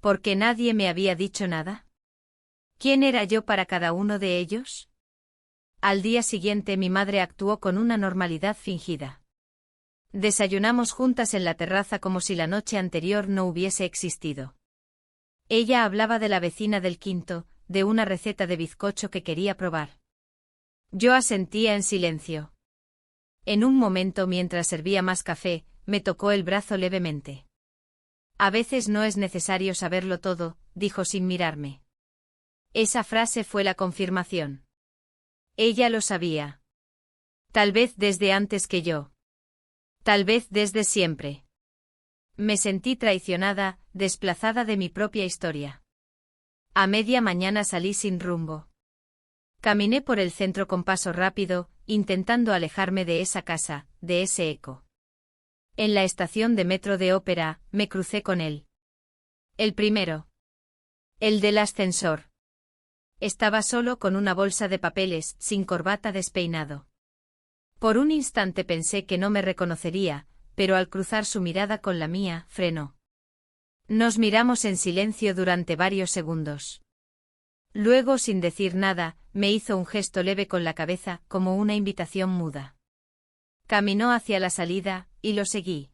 ¿Por qué nadie me había dicho nada? ¿Quién era yo para cada uno de ellos? Al día siguiente mi madre actuó con una normalidad fingida. Desayunamos juntas en la terraza como si la noche anterior no hubiese existido. Ella hablaba de la vecina del quinto, de una receta de bizcocho que quería probar. Yo asentía en silencio. En un momento, mientras servía más café, me tocó el brazo levemente. A veces no es necesario saberlo todo, dijo sin mirarme. Esa frase fue la confirmación. Ella lo sabía. Tal vez desde antes que yo. Tal vez desde siempre. Me sentí traicionada, desplazada de mi propia historia. A media mañana salí sin rumbo. Caminé por el centro con paso rápido, intentando alejarme de esa casa, de ese eco. En la estación de metro de Ópera, me crucé con él. El primero. El del ascensor. Estaba solo con una bolsa de papeles, sin corbata, despeinado. Por un instante pensé que no me reconocería, pero al cruzar su mirada con la mía, frenó. Nos miramos en silencio durante varios segundos. Luego, sin decir nada, me hizo un gesto leve con la cabeza, como una invitación muda. Caminó hacia la salida, y lo seguí.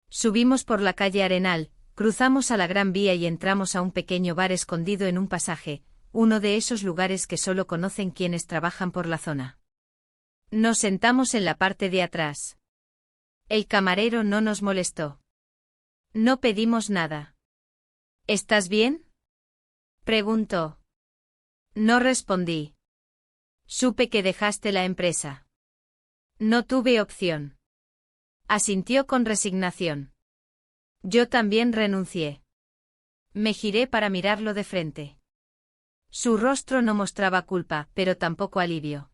Subimos por la calle Arenal, cruzamos a la Gran Vía y entramos a un pequeño bar escondido en un pasaje, uno de esos lugares que solo conocen quienes trabajan por la zona. Nos sentamos en la parte de atrás. El camarero no nos molestó. No pedimos nada. ¿Estás bien?, preguntó. No respondí. Supe que dejaste la empresa. No tuve opción. Asintió con resignación. Yo también renuncié. Me giré para mirarlo de frente. Su rostro no mostraba culpa, pero tampoco alivio.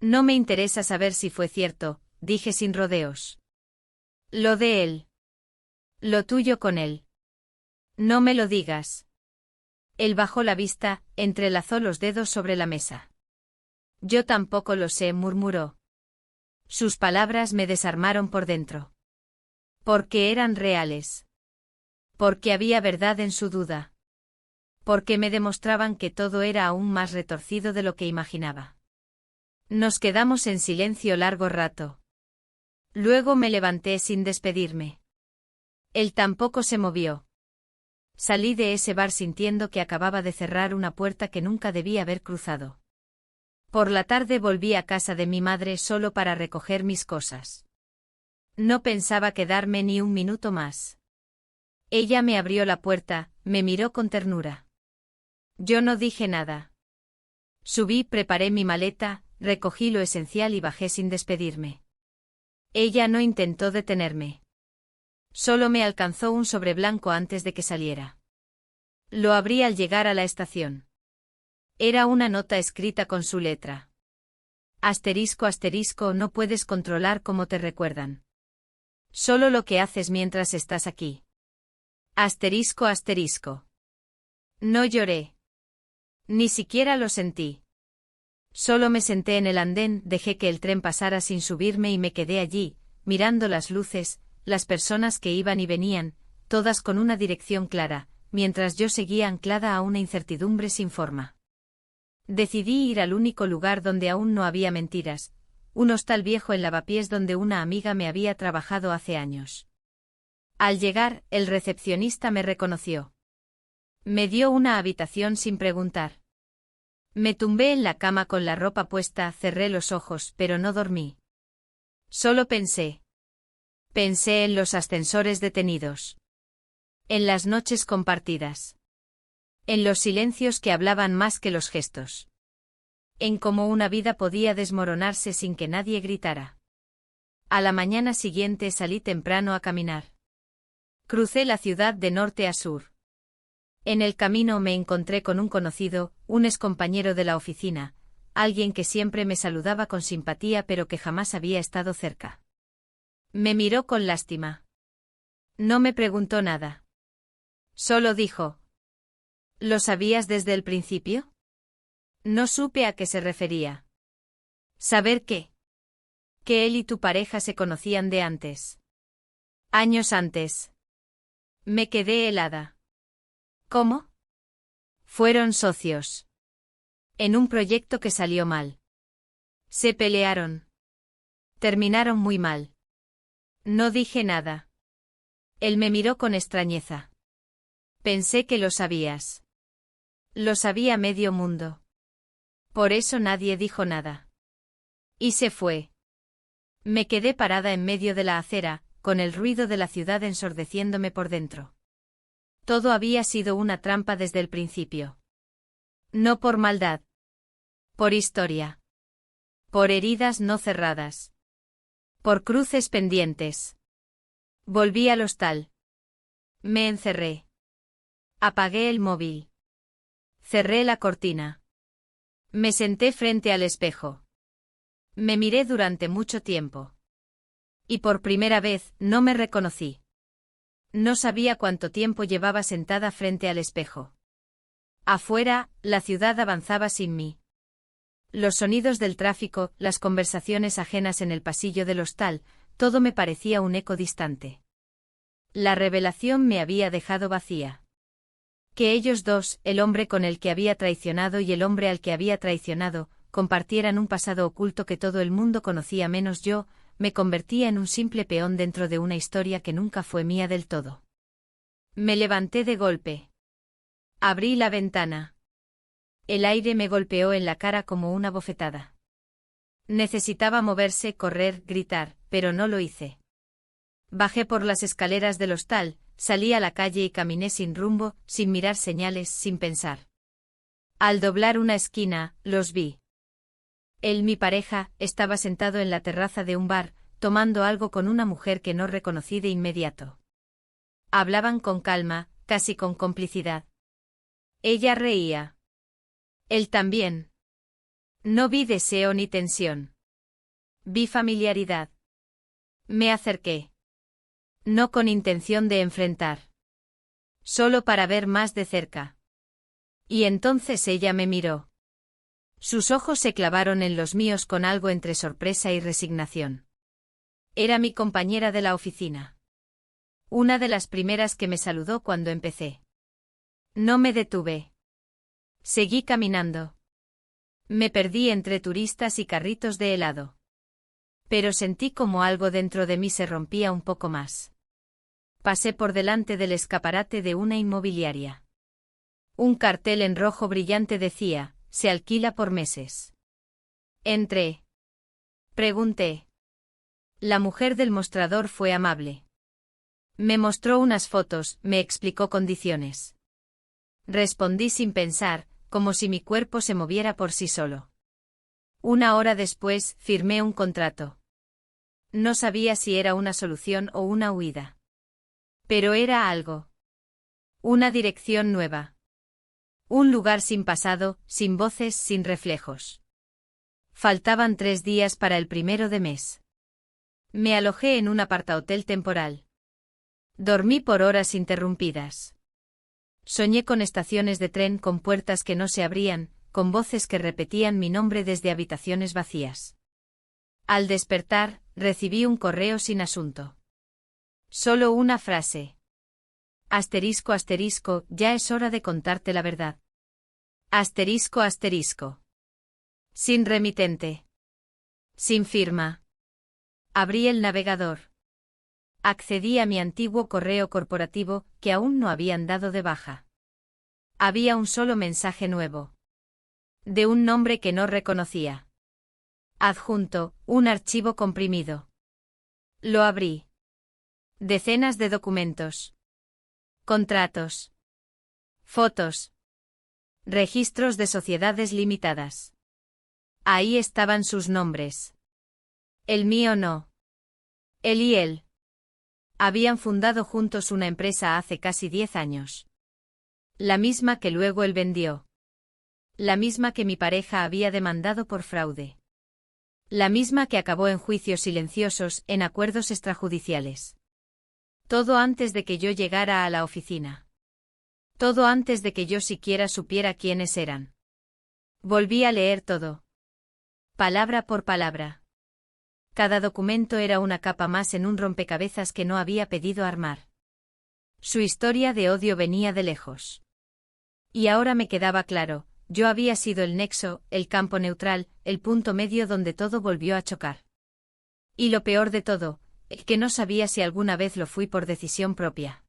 No me interesa saber si fue cierto, dije sin rodeos. Lo de él. Lo tuyo con él. No me lo digas. Él bajó la vista, entrelazó los dedos sobre la mesa. Yo tampoco lo sé, murmuró. Sus palabras me desarmaron por dentro. Porque eran reales. Porque había verdad en su duda. Porque me demostraban que todo era aún más retorcido de lo que imaginaba. Nos quedamos en silencio largo rato. Luego me levanté sin despedirme. Él tampoco se movió. Salí de ese bar sintiendo que acababa de cerrar una puerta que nunca debía haber cruzado. Por la tarde volví a casa de mi madre solo para recoger mis cosas. No pensaba quedarme ni un minuto más. Ella me abrió la puerta, me miró con ternura. Yo no dije nada. Subí, preparé mi maleta, recogí lo esencial y bajé sin despedirme. Ella no intentó detenerme. Solo me alcanzó un sobre blanco antes de que saliera. Lo abrí al llegar a la estación. Era una nota escrita con su letra. Asterisco asterisco, no puedes controlar cómo te recuerdan. Solo lo que haces mientras estás aquí. Asterisco asterisco. No lloré. Ni siquiera lo sentí. Solo me senté en el andén, dejé que el tren pasara sin subirme y me quedé allí, mirando las luces, las personas que iban y venían, todas con una dirección clara, mientras yo seguía anclada a una incertidumbre sin forma. Decidí ir al único lugar donde aún no había mentiras, un hostal viejo en Lavapiés donde una amiga me había trabajado hace años. Al llegar, el recepcionista me reconoció. Me dio una habitación sin preguntar. Me tumbé en la cama con la ropa puesta, cerré los ojos, pero no dormí. Solo pensé. Pensé en los ascensores detenidos. En las noches compartidas. En los silencios que hablaban más que los gestos. En cómo una vida podía desmoronarse sin que nadie gritara. A la mañana siguiente salí temprano a caminar. Crucé la ciudad de norte a sur. En el camino me encontré con un conocido, un excompañero de la oficina, alguien que siempre me saludaba con simpatía pero que jamás había estado cerca. Me miró con lástima. No me preguntó nada. Solo dijo: ¿Lo sabías desde el principio? No supe a qué se refería. ¿Saber qué? Que él y tu pareja se conocían de antes. Años antes. Me quedé helada. ¿Cómo? Fueron socios. En un proyecto que salió mal. Se pelearon. Terminaron muy mal. No dije nada. Él me miró con extrañeza. Pensé que lo sabías. Lo sabía medio mundo. Por eso nadie dijo nada. Y se fue. Me quedé parada en medio de la acera, con el ruido de la ciudad ensordeciéndome por dentro. Todo había sido una trampa desde el principio. No por maldad. Por historia. Por heridas no cerradas. Por cruces pendientes. Volví al hostal. Me encerré. Apagué el móvil. Cerré la cortina. Me senté frente al espejo. Me miré durante mucho tiempo. Y por primera vez, no me reconocí. No sabía cuánto tiempo llevaba sentada frente al espejo. Afuera, la ciudad avanzaba sin mí. Los sonidos del tráfico, las conversaciones ajenas en el pasillo del hostal, todo me parecía un eco distante. La revelación me había dejado vacía. Que ellos dos, el hombre con el que había traicionado y el hombre al que había traicionado, compartieran un pasado oculto que todo el mundo conocía menos yo, me convertía en un simple peón dentro de una historia que nunca fue mía del todo. Me levanté de golpe. Abrí la ventana. El aire me golpeó en la cara como una bofetada. Necesitaba moverse, correr, gritar, pero no lo hice. Bajé por las escaleras del hostal, salí a la calle y caminé sin rumbo, sin mirar señales, sin pensar. Al doblar una esquina, los vi. Él, mi pareja, estaba sentado en la terraza de un bar, tomando algo con una mujer que no reconocí de inmediato. Hablaban con calma, casi con complicidad. Ella reía. Él también. No vi deseo ni tensión. Vi familiaridad. Me acerqué. No con intención de enfrentar. Solo para ver más de cerca. Y entonces ella me miró. Sus ojos se clavaron en los míos con algo entre sorpresa y resignación. Era mi compañera de la oficina. Una de las primeras que me saludó cuando empecé. No me detuve. Seguí caminando. Me perdí entre turistas y carritos de helado. Pero sentí como algo dentro de mí se rompía un poco más. Pasé por delante del escaparate de una inmobiliaria. Un cartel en rojo brillante decía, se alquila por meses. Entré. Pregunté. La mujer del mostrador fue amable. Me mostró unas fotos, me explicó condiciones. Respondí sin pensar, como si mi cuerpo se moviera por sí solo. Una hora después, firmé un contrato. No sabía si era una solución o una huida. Pero era algo. Una dirección nueva. Un lugar sin pasado, sin voces, sin reflejos. Faltaban 3 días para el 1 de mes. Me alojé en un apartahotel temporal. Dormí por horas interrumpidas. Soñé con estaciones de tren con puertas que no se abrían, con voces que repetían mi nombre desde habitaciones vacías. Al despertar, recibí un correo sin asunto. Solo una frase. Asterisco asterisco, ya es hora de contarte la verdad. Asterisco asterisco. Sin remitente. Sin firma. Abrí el navegador. Accedí a mi antiguo correo corporativo, que aún no habían dado de baja. Había un solo mensaje nuevo. De un nombre que no reconocía. Adjunto, un archivo comprimido. Lo abrí. Decenas de documentos. Contratos. Fotos. Registros de sociedades limitadas. Ahí estaban sus nombres. El mío no. Él y él. Habían fundado juntos una empresa hace casi 10 años. La misma que luego él vendió. La misma que mi pareja había demandado por fraude. La misma que acabó en juicios silenciosos, en acuerdos extrajudiciales. Todo antes de que yo llegara a la oficina. Todo antes de que yo siquiera supiera quiénes eran. Volví a leer todo. Palabra por palabra. Cada documento era una capa más en un rompecabezas que no había pedido armar. Su historia de odio venía de lejos. Y ahora me quedaba claro, yo había sido el nexo, el campo neutral, el punto medio donde todo volvió a chocar. Y lo peor de todo, que no sabía si alguna vez lo fui por decisión propia.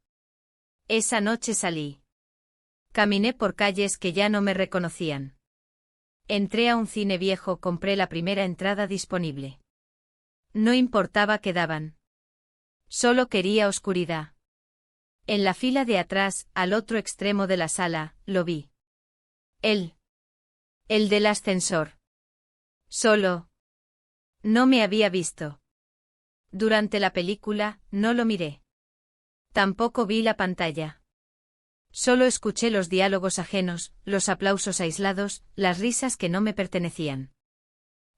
Esa noche salí. Caminé por calles que ya no me reconocían. Entré a un cine viejo, compré la primera entrada disponible. No importaba qué daban. Solo quería oscuridad. En la fila de atrás, al otro extremo de la sala, lo vi. Él. El del ascensor. Solo. No me había visto. Durante la película, no lo miré. Tampoco vi la pantalla. Solo escuché los diálogos ajenos, los aplausos aislados, las risas que no me pertenecían.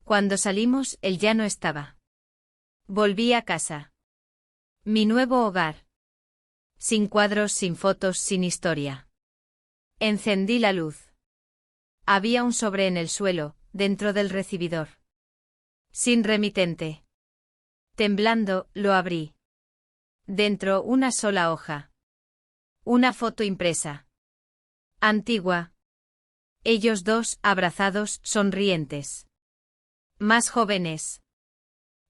Cuando salimos, él ya no estaba. Volví a casa. Mi nuevo hogar. Sin cuadros, sin fotos, sin historia. Encendí la luz. Había un sobre en el suelo, dentro del recibidor. Sin remitente. Temblando, lo abrí. Dentro una sola hoja. Una foto impresa. Antigua. Ellos dos, abrazados, sonrientes. Más jóvenes.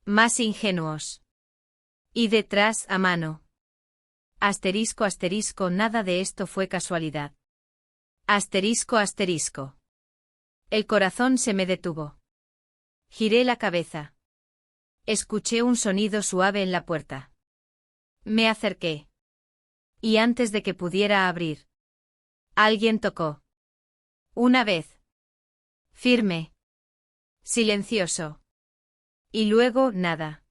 Más ingenuos. Y detrás, a mano. Asterisco asterisco, nada de esto fue casualidad. Asterisco asterisco. El corazón se me detuvo. Giré la cabeza. Escuché un sonido suave en la puerta. Me acerqué. Y antes de que pudiera abrir, alguien tocó. Una vez. Firme. Silencioso. Y luego, nada.